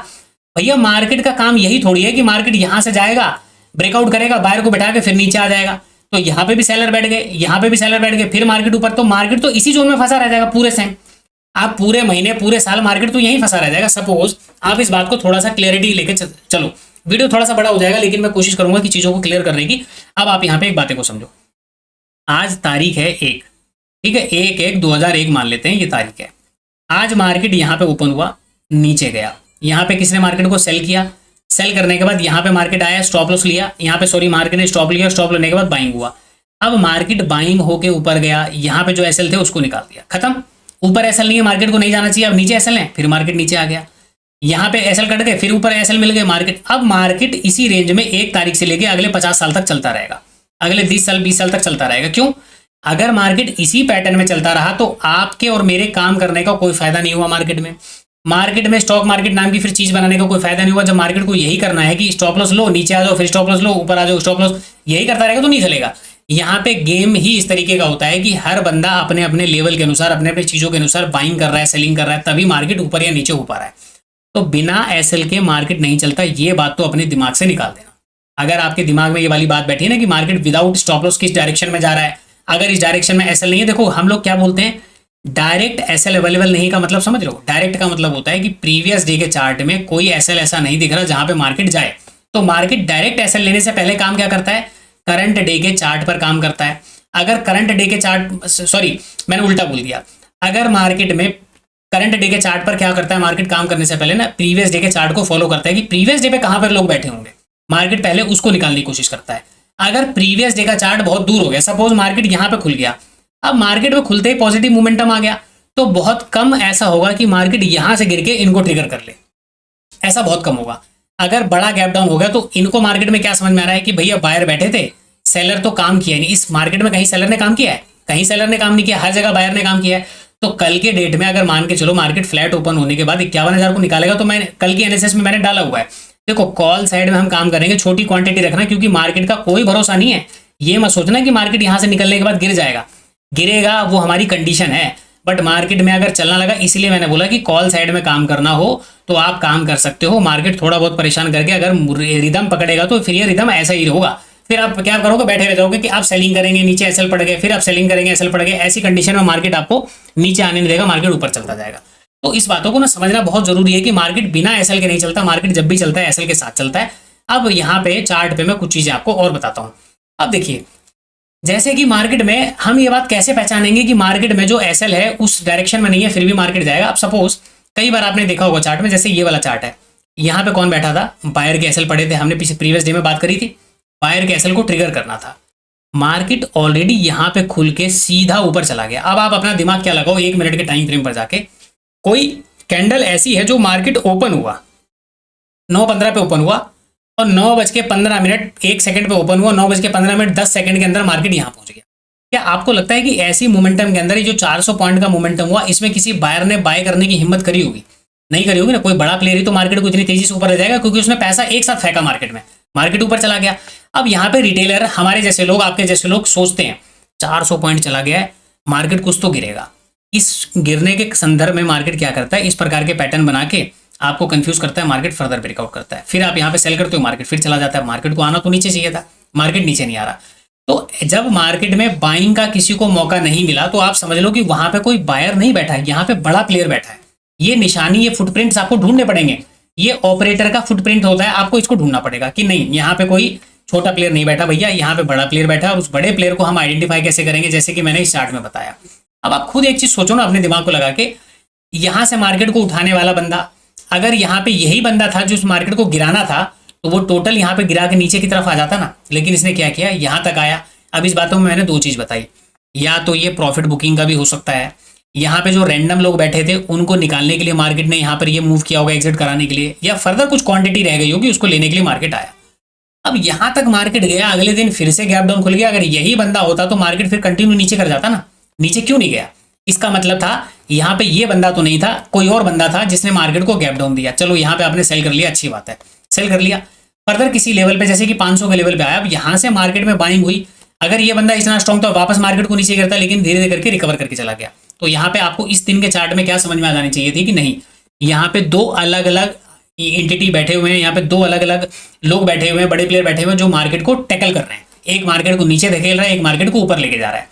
भैया मार्केट का काम यही थोड़ी है कि मार्केट यहां से जाएगा, ब्रेकआउट करेगा, बायर को बैठा के फिर नीचे आ जाएगा। तो यहाँ पे भी सेलर बैठ गए, यहाँ पे भी सेलर बैठ गए, फिर मार्केट ऊपर, तो मार्केट तो इसी जोन में फंसा रह जाएगा पूरे टाइम। आप पूरे महीने पूरे साल मार्केट तो यहीं फंसा रह जाएगा। सपोज आप इस बात को थोड़ा सा क्लियरिटी लेके चलो, वीडियो थोड़ा सा बड़ा हो जाएगा लेकिन मैं कोशिश करूंगा कि चीजों को क्लियर करने की। अब आप यहाँ पे एक बातें को समझो। आज तारीख है 1, ठीक है, 1/1/2001 मान लेते हैं, ये तारीख है। आज मार्केट यहाँ पे ओपन हुआ, नीचे गया, यहाँ पे किसने मार्केट को सेल किया, सेल करने के बाद यहाँ पे मार्केट आया, स्टॉप लॉस लिया, यहाँ पे सॉरी मार्केट ने स्टॉप लिया, स्टॉप लेने के बाद बाइंग हुआ। अब मार्केट बाइंग होके ऊपर गया, यहाँ पे जो एसएल थे उसको निकाल दिया, खत्म। ऊपर एसएल नहीं है, मार्केट को नहीं जाना चाहिए, अब नीचे एसएल है, फिर मार्केट नीचे आ गया। यहाँ पे एसएल कट गए, फिर ऊपर एसएल मिल गए मार्केट। अब मार्केट इसी रेंज में 1 तारीख से लेके अगले 50 साल तक चलता रहेगा, अगले 10 साल 20 साल तक चलता रहेगा। क्यों? अगर मार्केट इसी पैटर्न में चलता रहा तो आपके और मेरे काम करने का कोई फायदा नहीं हुआ। मार्केट में स्टॉक मार्केट नाम की फिर चीज बनाने का कोई फायदा नहीं हुआ। जब मार्केट को यही करना है कि स्टॉप लॉस लो, नीचे आ जाओ, फिर स्टॉप लॉस लो, ऊपर आ जाओ, स्टॉप लॉस, यही करता रहेगा तो नहीं चलेगा। यहाँ पे गेम ही इस तरीके का होता है कि हर बंदा अपने अपने लेवल के अनुसार, अपने अपने चीजों के अनुसार बाइंग कर रहा है, सेलिंग कर रहा है, तभी मार्केट ऊपर या नीचे हो पा रहा है। तो बिना एसएल के मार्केट नहीं चलता, ये बात तो अपने दिमाग से निकाल देना। अगर आपके दिमाग में ये वाली बात बैठी है ना कि मार्केट विदाउट स्टॉप लॉस किस डायरेक्शन में जा रहा है, अगर इस डायरेक्शन में एसएल नहीं है, देखो हम लोग क्या बोलते हैं, डायरेक्ट एसएल अवेलेबल नहीं का मतलब समझ रहे हो? डायरेक्ट का मतलब होता है कि प्रीवियस डे के चार्ट में कोई एसएल ऐसा नहीं दिख रहा जहां पे मार्केट जाए। तो मार्केट डायरेक्ट एसएल लेने से पहले काम क्या करता है, करंट डे के चार्ट पर काम करता है। अगर करंट डे के चार्ट, सॉरी मैंने उल्टा बोल दिया, अगर मार्केट में करंट डे के चार्ट पर क्या करता है, मार्केट काम करने से पहले ना प्रीवियस डे के चार्ट को फॉलो करता है कि प्रीवियस डे पे कहां पर लोग बैठे होंगे, मार्केट पहले उसको निकालने की कोशिश करता है। अगर प्रीवियस डे का चार्ट बहुत दूर हो गया, सपोज मार्केट यहां पे खुल गया, अब मार्केट में खुलते ही पॉजिटिव मोमेंटम आ गया, तो बहुत कम ऐसा होगा कि मार्केट यहां से गिर के इनको ट्रिगर कर ले, ऐसा बहुत कम होगा। अगर बड़ा गैप डाउन हो गया तो इनको मार्केट में क्या समझ में आ रहा है कि भैया बायर बैठे थे, सेलर तो काम किया नहीं, इस मार्केट में कहीं सेलर ने काम किया है, कहीं सेलर ने काम नहीं किया, हर जगह बायर ने काम किया है। तो कल के डेट में अगर मान के चलो मार्केट फ्लैट ओपन होने के बाद 51,000 को निकालेगा, तो मैं कल की एनालिसिस में मैंने डाला हुआ है, देखो कॉल साइड में हम काम करेंगे, छोटी क्वांटिटी रखना, क्योंकि मार्केट का कोई भरोसा नहीं है। ये मत सोचना कि मार्केट यहां से निकलने के बाद गिर जाएगा, गिरेगा वो हमारी कंडीशन है, बट मार्केट में अगर चलना लगा, इसीलिए मैंने बोला कि कॉल साइड में काम करना हो तो आप काम कर सकते हो। मार्केट थोड़ा बहुत परेशान करके अगर रिदम पकड़ेगा तो फिर ये रिदम ऐसा ही होगा, फिर आप क्या करोगे, बैठे रह जाओगे कि आप सेलिंग करेंगे, नीचे एसएल पड़ गए, फिर आप सेलिंग करेंगे, एसएल पड़ गए, ऐसी कंडीशन में मार्केट आपको नीचे आने नहीं देगा, मार्केट ऊपर चलता जाएगा। तो इस बातों को ना समझना बहुत जरूरी है कि मार्केट बिना एसएल के नहीं चलता, मार्केट जब भी चलता है एसएल के साथ चलता है। अब यहाँ पे चार्ट पे मैं कुछ चीजें आपको और बताता हूँ। अब देखिए, जैसे कि मार्केट में हम ये बात कैसे पहचानेंगे कि मार्केट में जो एसएल है उस डायरेक्शन में नहीं है, फिर भी मार्केट जाएगा। अब सपोज कई बार आपने देखा होगा चार्ट में, जैसे ये वाला चार्ट है, यहाँ पे कौन बैठा था, बायर के एसएल पड़े थे, हमने पीछे प्रीवियस डे में बात करी थी, बायर के एसएल को ट्रिगर करना था। मार्केट ऑलरेडी यहाँ पे खुल के सीधा ऊपर चला गया। अब आप अपना दिमाग क्या लगाओ, 1 मिनट के टाइम फ्रेम पर जाके, कोई कैंडल ऐसी है जो मार्केट ओपन हुआ 9:15 पे ओपन हुआ और 9:15 1 सेकंड पे ओपन हुआ, 9:15 10 सेकंड के अंदर मार्केट यहाँ पहुंच गया। क्या आपको लगता है कि ऐसी मोमेंटम के अंदर ये जो 400 पॉइंट का मोमेंटम हुआ, इसमें किसी बायर ने बाय करने की हिम्मत करी होगी? नहीं करी होगी ना। कोई बड़ा प्लेयर ही तो मार्केट को इतनी तेजी से ऊपर ले जाएगा, क्योंकि उसने पैसा एक साथ फेंका मार्केट में, मार्केट ऊपर चला गया। अब यहाँ पे रिटेलर, हमारे जैसे लोग, आपके जैसे लोग सोचते हैं 400 पॉइंट चला गया है, मार्केट कुछ तो गिरेगा। इस गिरने के संदर्भ में मार्केट क्या करता है, इस प्रकार के पैटर्न बना के आपको कंफ्यूज करता है, मार्केट फर्दर ब्रेकआउट करता है, फिर आप यहाँ पे सेल करते हो, मार्केट फिर चला जाता है। मार्केट को आना तो नीचे चाहिए था, मार्केट नीचे नहीं आ रहा। तो जब मार्केट में बाइंग का किसी को मौका नहीं मिला, तो आप समझ लो कि वहां पे कोई बायर नहीं बैठा है, यहाँ पे बड़ा प्लेयर बैठा है। ये निशानी, ये फुटप्रिंट्स आपको ढूंढने पड़ेंगे। ये ऑपरेटर का फुटप्रिंट होता है, आपको इसको ढूंढना पड़ेगा कि नहीं, यहाँ पे कोई छोटा प्लेयर नहीं बैठा भैया, यहाँ पे बड़ा प्लेयर बैठा है। और उस बड़े प्लेयर को हम आइडेंटिफाई कैसे करेंगे, जैसे कि मैंने इस चार्ट में बताया। अब आप खुद एक चीज सोचो ना, अपने दिमाग को लगा के, यहां से मार्केट को उठाने वाला बंदा, अगर यहाँ पे यही बंदा था जो उस मार्केट को गिराना था, तो वो टोटल यहाँ पे गिरा के नीचे की तरफ आ जाता ना। लेकिन इसने क्या किया, यहाँ तक आया। अब इस बातों में मैंने 2 चीज बताई, या तो ये प्रॉफिट बुकिंग का भी हो सकता है, यहाँ पे जो रैंडम लोग बैठे थे उनको निकालने के लिए मार्केट ने यहाँ पर ये मूव किया होगा एग्जिट कराने के लिए, या फर्दर कुछ क्वांटिटी रह गई होगी, उसको लेने के लिए मार्केट आया। अब यहाँ तक मार्केट गया, अगले दिन फिर से गैप डाउन खुल गया। अगर यही बंदा होता तो मार्केट फिर कंटिन्यू नीचे कर जाता ना। नीचे क्यों नहीं गया, इसका मतलब था यहाँ पे ये बंदा तो नहीं था, कोई और बंदा था जिसने मार्केट को गैप डाउन दिया। चलो यहाँ पे आपने सेल कर लिया, अच्छी बात है, सेल कर लिया। फर्दर किसी लेवल पे, जैसे कि 500 के लेवल पे आया, अब यहाँ से मार्केट में बाइंग हुई। अगर ये बंदा इतना स्ट्रॉन्ग था, वापस मार्केट को नीचे गिरता, लेकिन धीरे धीरे करके रिकवर करके चला गया। तो यहाँ पे आपको इस दिन के चार्ट में क्या समझ में आ जानी चाहिए थी कि नहीं, यहाँ पे 2 अलग अलग एंटिटी बैठे हुए हैं, यहाँ पे 2 अलग अलग लोग बैठे हुए हैं, बड़े प्लेयर बैठे हुए हैं, जो मार्केट को टैकल कर रहे हैं। एक मार्केट को नीचे धकेल रहा है, एक मार्केट को ऊपर लेके जा रहा है।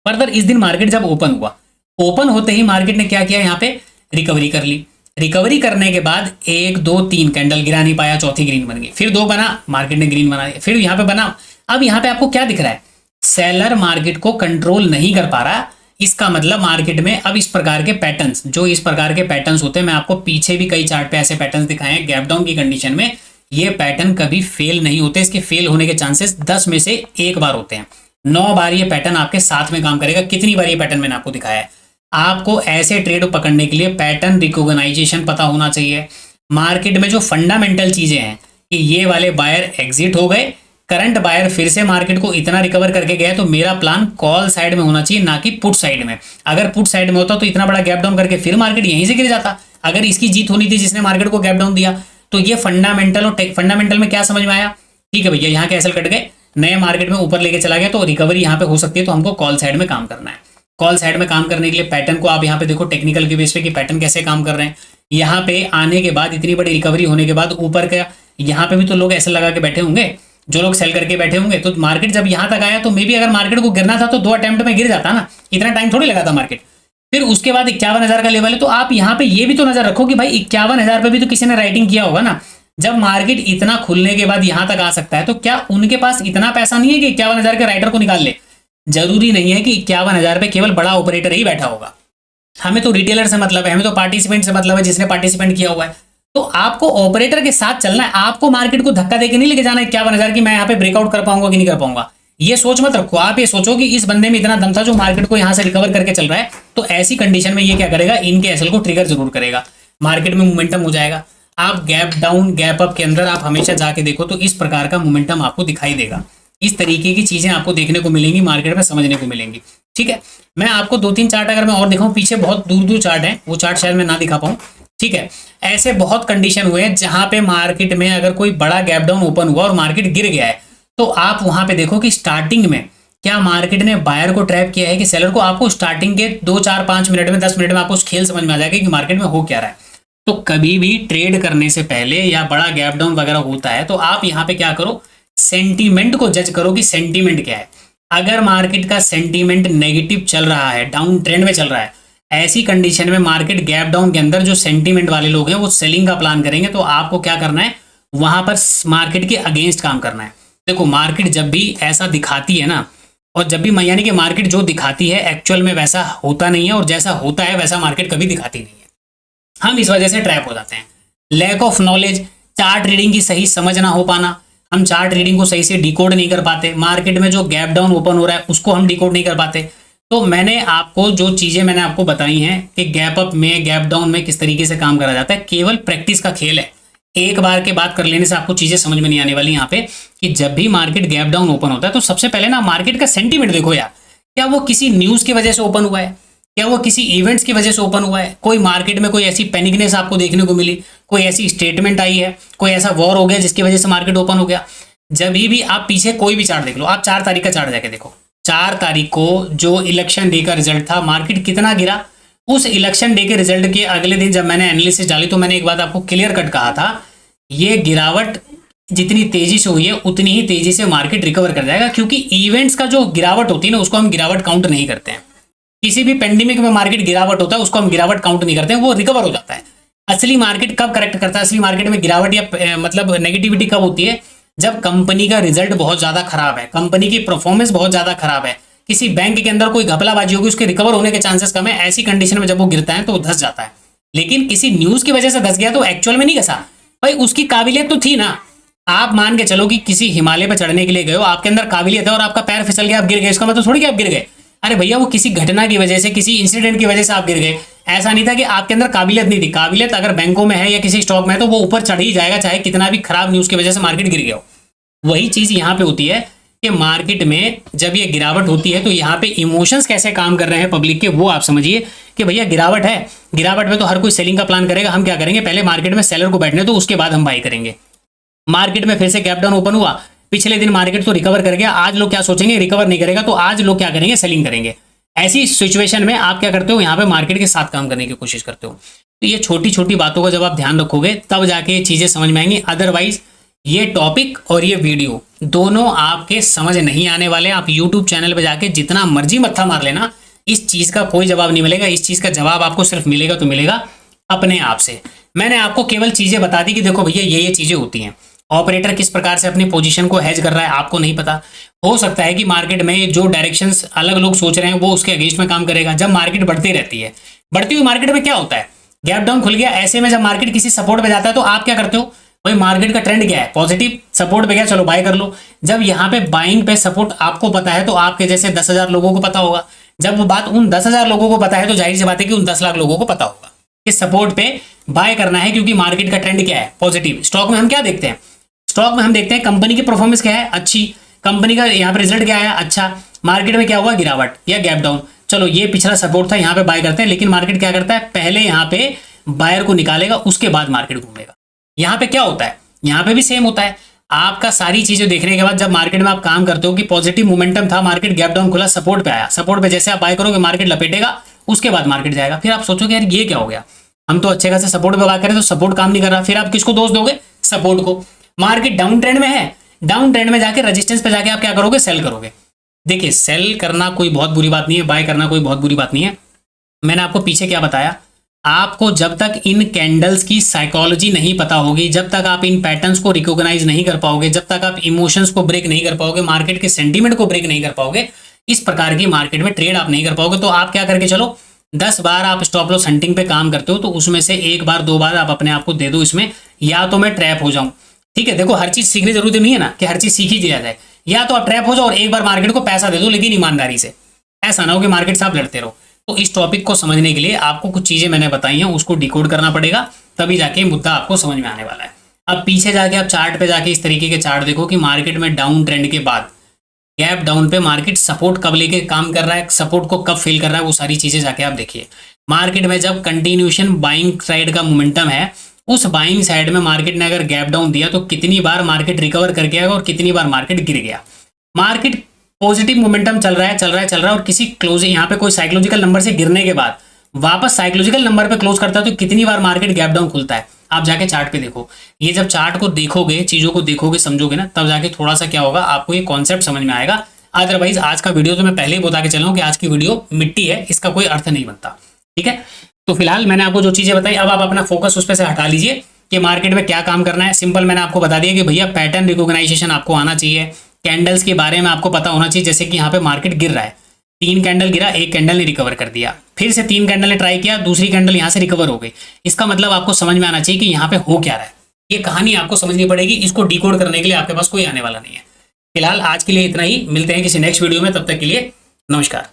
फर्दर इस दिन मार्केट जब ओपन हुआ, ओपन होते ही मार्केट ने क्या किया, यहाँ पे रिकवरी कर ली। रिकवरी करने के बाद 1 2 3 कैंडल गिरा नहीं पाया, चौथी ग्रीन बन गई, फिर 2 बना, मार्केट ने ग्रीन बना दिया, फिर यहाँ पे बना। अब यहाँ पे आपको क्या दिख रहा है, सेलर मार्केट को कंट्रोल नहीं कर पा रहा। इसका मतलब मार्केट में अब इस प्रकार के पैटर्न्स, जो इस प्रकार के पैटर्न्स होते हैं, मैं आपको पीछे भी कई चार्ट पे ऐसे पैटर्न्स दिखाए हैं, गैप डाउन की कंडीशन में ये पैटर्न कभी फेल नहीं होते। इसके फेल होने के चांसेस 10 में से 1 बार होते हैं। 9 बार ये पैटर्न आपके साथ में काम करेगा। कितनी बार ये पैटर्न मैंने आपको दिखाया है। आपको ऐसे ट्रेड पकड़ने के लिए पैटर्न रिकॉग्नाइजेशन पता होना चाहिए। मार्केट में जो फंडामेंटल चीजें हैं कि ये वाले बायर एग्जिट हो गए, करंट बायर फिर से मार्केट को इतना रिकवर करके गया, तो मेरा प्लान कॉल साइड में होना चाहिए, ना कि पुट साइड में। अगर पुट साइड में होता तो इतना बड़ा गैप डाउन करके फिर मार्केट यहीं से गिर जाता। अगर इसकी जीत होनी थी जिसने मार्केट को गैप डाउन दिया, तो ये फंडामेंटल और फंडामेंटल में क्या समझ में आया, ठीक है भैया, यहाँ के एसएल कट गए, नए मार्केट में ऊपर लेके चला गया, तो रिकवरी यहाँ पे हो सकती है, तो हमको कॉल साइड में काम करना है। कॉल साइड में काम करने के लिए पैटर्न को आप यहाँ पे देखो टेक्निकल के बेस पे कि पैटर्न कैसे काम कर रहे हैं। यहाँ पे आने के बाद, इतनी बड़ी रिकवरी होने के बाद ऊपर का, यहाँ पे भी तो लोग एसएल लगा के बैठे होंगे, जो लोग सेल करके बैठे होंगे। तो मार्केट जब यहाँ तक आया, तो मे बी अगर मार्केट को गिरना था तो 2 अटेम्प्ट में गिर जाता ना, इतना टाइम थोड़ी लगा था मार्केट। फिर उसके बाद 51,000 का लेवल है, तो आप यहाँ पे ये भी तो नजर रखो कि भाई 51,000 पे भी तो किसी ने राइटिंग किया होगा ना। जब मार्केट इतना खुलने के बाद यहाँ तक आ सकता है, तो क्या उनके पास इतना पैसा नहीं है कि 51,000 के राइटर को निकाल ले? जरूरी नहीं है कि 51,000 पे केवल बड़ा ऑपरेटर ही बैठा होगा। हमें तो रिटेलर से मतलब है, हमें तो पार्टिसिपेंट से मतलब है, जिसने पार्टिसिपेंट किया हुआ है। तो आपको ऑपरेटर के साथ चलना है, आपको मार्केट को धक्का देके नहीं लेके जाना है 51,000 की मैं यहाँ पे ब्रेकआउट कर पाऊंगा कि नहीं कर पाऊंगा। ये सोच मत रखो, आप ये सोचो कि इस बंदे में इतना दम था जो मार्केट को यहाँ से रिकवर करके चल रहा है, तो ऐसी कंडीशन में ये क्या करेगा, इनके एसएल को ट्रिगर जरूर करेगा, मार्केट में मोमेंटम हो जाएगा। आप गैप डाउन गैप अप के अंदर आप हमेशा जाके देखो तो इस प्रकार का मोमेंटम आपको दिखाई देगा। इस तरीके की चीजें आपको देखने को मिलेंगी, मार्केट में समझने को मिलेंगी। ठीक है, मैं आपको 2-3 चार्ट अगर मैं और दिखाऊं, पीछे बहुत दूर दूर चार्ट है, वो चार्ट शायद मैं ना दिखा पाऊं। ठीक है, ऐसे बहुत कंडीशन हुए हैं जहां पे मार्केट में अगर कोई बड़ा गैप डाउन ओपन हुआ और मार्केट गिर गया है, तो आप वहां पे देखो कि स्टार्टिंग में क्या मार्केट ने बायर को ट्रैप किया है कि सेलर को। आपको स्टार्टिंग के 2-4-5 मिनट में 10 मिनट में आपको खेल समझ में आ जाएगा कि मार्केट में हो क्या रहा है। तो कभी भी ट्रेड करने से पहले या बड़ा गैप डाउन वगैरह होता है तो आप यहाँ पे क्या करो, सेंटीमेंट को जज करो कि सेंटीमेंट क्या है। अगर मार्केट का सेंटीमेंट नेगेटिव चल रहा है, डाउन ट्रेंड में चल रहा है, ऐसी कंडीशन में मार्केट गैप डाउन के अंदर जो सेंटीमेंट वाले लोग हैं वो सेलिंग का प्लान करेंगे, तो आपको क्या करना है, वहां पर मार्केट के अगेंस्ट काम करना है। देखो मार्केट जब भी ऐसा दिखाती है ना, और जब भी यानी कि मार्केट जो दिखाती है एक्चुअल में वैसा होता नहीं है, और जैसा होता है वैसा मार्केट कभी दिखाती नहीं है। हम इस वजह से ट्रैप हो जाते हैं। Lack of knowledge, chart reading की सही समझ ना हो पाना, हम चार्ट रीडिंग को सही से डिकोड नहीं कर पाते, मार्केट में जो गैप डाउन ओपन हो रहा है उसको हम डिकोड नहीं कर पाते। तो मैंने आपको जो चीजें मैंने आपको बताई हैं कि गैप अप में गैप डाउन में किस तरीके से काम करा जाता है, केवल प्रैक्टिस का खेल है। एक बार के बात कर लेने से आपको चीजें समझ में नहीं आने वाली यहाँ पे, कि जब भी मार्केट गैप डाउन ओपन होता है तो सबसे पहले ना मार्केट का सेंटीमेंट देखो यार, क्या वो किसी न्यूज की वजह से ओपन हुआ है, क्या वो किसी इवेंट्स की वजह से ओपन हुआ है, कोई मार्केट में कोई ऐसी पैनिकनेस आपको देखने को मिली, कोई ऐसी स्टेटमेंट आई है, कोई ऐसा वॉर हो गया जिसकी वजह से मार्केट ओपन हो गया। जब भी आप पीछे कोई भी चार्ट देख लो, आप 4 तारीख का चार्ट जाके देखो, 4 तारीख को जो इलेक्शन डे का रिजल्ट था मार्केट कितना गिरा। उस इलेक्शन डे के रिजल्ट के अगले दिन जब मैंने एनालिसिस डाली तो मैंने एक बात आपको क्लियर कट कहा था, ये गिरावट जितनी तेजी से हुई है उतनी ही तेजी से मार्केट रिकवर कर जाएगा, क्योंकि इवेंट्स का जो गिरावट होती है ना उसको हम गिरावट काउंट नहीं करते हैं। किसी भी पेंडेमिक में मार्केट गिरावट होता है उसको हम गिरावट काउंट नहीं करते हैं, वो रिकवर हो जाता है। असली मार्केट कब करेक्ट करता है, असली मार्केट में गिरावट या मतलब नेगेटिविटी कब होती है, जब कंपनी का रिजल्ट बहुत ज्यादा खराब है, कंपनी की परफॉर्मेंस बहुत ज्यादा खराब है, किसी बैंक के अंदर कोई घपलाबाजी होगी, उसके रिकवर होने के चांसेस कम है। ऐसी कंडीशन में जब वो गिरता है तो वो धस जाता है। लेकिन किसी न्यूज की वजह से धस गया तो एक्चुअल में नहीं घसा भाई, उसकी काबिलियत तो थी ना। आप मान के चलो कि किसी हिमालय पर चढ़ने के लिए गए हो, आपके अंदर काबिलियत है और आपका पैर फिसल गया, आप गिर गए, इसका मतलब थोड़ी कि आप गिर गए। अरे भैया वो किसी घटना की वजह से, किसी इंसिडेंट की वजह से आप गिर गए। ऐसा नहीं था कि आपके अंदर काबिलियत नहीं थी। काबिलियत अगर बैंकों में है या किसी स्टॉक में है तो वो ऊपर चढ़ ही जाएगा, चाहे कितना भी खराब न्यूज की वजह से मार्केट गिर गया हो। वही चीज यहाँ पे होती है कि मार्केट में जब ये गिरावट होती है तो यहाँ पे इमोशंस कैसे काम कर रहे हैं पब्लिक के, वो आप समझिए कि भैया गिरावट है, गिरावट में तो हर कोई सेलिंग का प्लान करेगा। हम क्या करेंगे, पहले मार्केट में सेलर को बैठने तो उसके बाद हम बाई करेंगे। मार्केट में फिर से गैप डाउन ओपन हुआ, पिछले दिन मार्केट तो रिकवर कर गया, आज लोग क्या सोचेंगे, रिकवर नहीं करेगा, तो आज लोग क्या करेंगे, सेलिंग करेंगे। ऐसी सिचुएशन में आप क्या करते हो, यहाँ पे मार्केट के साथ काम करने की कोशिश करते हो। तो ये छोटी छोटी बातों का जब आप ध्यान रखोगे तब जाके ये चीजें समझ में आएंगी। अदरवाइज ये टॉपिक और ये वीडियो दोनों आपके समझ नहीं आने वाले। आप यूट्यूब चैनल पे जाके जितना मर्जी मत्था मार लेना, इस चीज का कोई जवाब नहीं मिलेगा। इस चीज का जवाब आपको सिर्फ मिलेगा तो मिलेगा अपने आप से। मैंने आपको केवल चीजें बता दी कि देखो भैया ये चीजें होती हैं। ऑपरेटर किस प्रकार से अपनी पोजीशन को हेज कर रहा है आपको नहीं पता। हो सकता है कि मार्केट में जो डायरेक्शंस अलग लोग सोच रहे हैं वो उसके अगेंस्ट में काम करेगा। जब मार्केट बढ़ती रहती है, बढ़ती हुई मार्केट में क्या होता है, गैप डाउन खुल गया, ऐसे में जब मार्केट किसी सपोर्ट पे जाता है तो आप क्या करते हो, भाई मार्केट का ट्रेंड क्या है, पॉजिटिव, सपोर्ट पे गया, चलो बाय कर लो। जब यहाँ पे बाइंग पे सपोर्ट आपको पता है तो आपके जैसे 10,000 लोगों को पता होगा। जब वो बात उन 10,000 लोगों को पता है तो जाहिर सी बात है कि उन 10 लाख लोगों को पता होगा कि सपोर्ट पे बाय करना है, क्योंकि मार्केट का ट्रेंड क्या है, पॉजिटिव। स्टॉक में हम क्या देखते हैं, स्टॉक में हम देखते हैं कंपनी की परफॉर्मेंस क्या है, अच्छी, कंपनी का यहाँ पे रिजल्ट क्या है, अच्छा। मार्केट में क्या हुआ, गिरावट या गैप डाउन, चलो ये पिछला सपोर्ट था, यहाँ पे बाय करते हैं। लेकिन मार्केट क्या करता है, पहले यहाँ पे बायर को निकालेगा, उसके बाद मार्केट घूमेगा। यहाँ पे क्या होता है, यहाँ पे भी सेम होता है। आपका सारी चीजें देखने के बाद जब मार्केट में आप काम करते हो कि पॉजिटिव मोमेंटम था, मार्केट गैप डाउन खुला, सपोर्ट पे आया, सपोर्ट पे जैसे आप बाय करोगे मार्केट लपेटेगा, उसके बाद मार्केट जाएगा। फिर आप सोचोगे यार ये क्या हो गया, हम तो अच्छे खासे सपोर्ट पे बाय करें तो सपोर्ट काम नहीं कर रहा। फिर आप किसको दोष दोगे, सपोर्ट को। मार्केट डाउन ट्रेंड में है, डाउन ट्रेंड में जाके रेजिस्टेंस पे जाके आप क्या करोगे, सेल करोगे। देखिए सेल करना कोई बहुत बुरी बात नहीं है, बाय करना कोई बहुत बुरी बात नहीं है। मैंने आपको पीछे क्या बताया, आपको जब तक इन कैंडल्स की साइकोलॉजी नहीं पता होगी, जब तक आप इन पैटर्न्स को रिकॉग्नाइज नहीं कर पाओगे, जब तक आप इमोशंस को ब्रेक नहीं कर पाओगे, मार्केट के सेंटीमेंट को ब्रेक नहीं कर पाओगे, इस प्रकार की मार्केट में ट्रेड आप नहीं कर पाओगे। तो आप क्या करके चलो, 10 बार आप स्टॉप लॉस हंटिंग पे काम करते हो तो उसमें से 1 बार 2 बार आप अपने आप को दे दो इसमें, या तो मैं ट्रैप हो जाऊं। ठीक है, देखो हर चीज सीखने जरूरी नहीं है ना कि हर चीज सीख ही दिया जाए। या तो आप ट्रैप हो जाओ और एक बार मार्केट को पैसा दे दो, लेकिन ईमानदारी से, ऐसा ना हो कि मार्केट से आप लड़ते रहो। तो इस टॉपिक को समझने के लिए आपको कुछ चीजें मैंने बताई हैं, उसको डिकोड करना पड़ेगा, तभी जाके मुद्दा आपको समझ में आने वाला है। अब पीछे जाके आप चार्ट पे जाके इस तरीके के चार्ट देखो कि मार्केट में डाउन ट्रेंड के बाद गैप डाउन पे मार्केट सपोर्ट कब लेके काम कर रहा है, सपोर्ट को कब फेल कर रहा है, वो सारी चीजें जाके आप देखिए। मार्केट में जब कंटिन्यूशन बाइंग साइड का मोमेंटम है, उस बाइंग साइड में मार्केट ने अगर गैप डाउन दिया तो कितनी बार मार्केट रिकवर करके आएगा और कितनी बार मार्केट गिर गया। मार्केट पॉजिटिव मोमेंटम चल रहा है और किसी क्लोज यहाँ पे कोई साइकोलॉजिकल नंबर से गिरने के बाद वापस साइकोलॉजिकल नंबर पे क्लोज करता है तो कितनी बार मार्केट गैप डाउन खुलता है। आप जाके चार्ट पे देखो, ये जब चार्ट को देखोगे, चीजों को देखोगे, समझोगे ना, तब जाके थोड़ा सा क्या होगा, आपको ये कॉन्सेप्ट समझ में आएगा। अदरवाइज आज का वीडियो तो मैं पहले ही बता के चला हूं कि आज की वीडियो मिट्टी है, इसका कोई अर्थ नहीं बनता। ठीक है, तो फिलहाल मैंने आपको जो चीजें बताई, अब आप अपना फोकस उस पर से हटा लीजिए कि मार्केट में क्या काम करना है। सिंपल मैंने आपको बता दिया कि भैया पैटर्न रिकॉग्नाइजेशन आपको आना चाहिए, कैंडल्स के बारे में आपको पता होना चाहिए। जैसे कि यहाँ पे मार्केट गिर रहा है, 3 कैंडल गिरा, 1 कैंडल ने रिकवर कर दिया, फिर से 3 कैंडल ने ट्राई किया, दूसरी कैंडल यहाँ से रिकवर हो गई। इसका मतलब आपको समझ में आना चाहिए कि यहाँ पे हो क्या रहा है। ये कहानी आपको समझनी पड़ेगी, इसको डिकोड करने के लिए आपके पास कोई आने वाला नहीं है। फिलहाल आज के लिए इतना ही, मिलते हैं किसी नेक्स्ट वीडियो में, तब तक के लिए नमस्कार।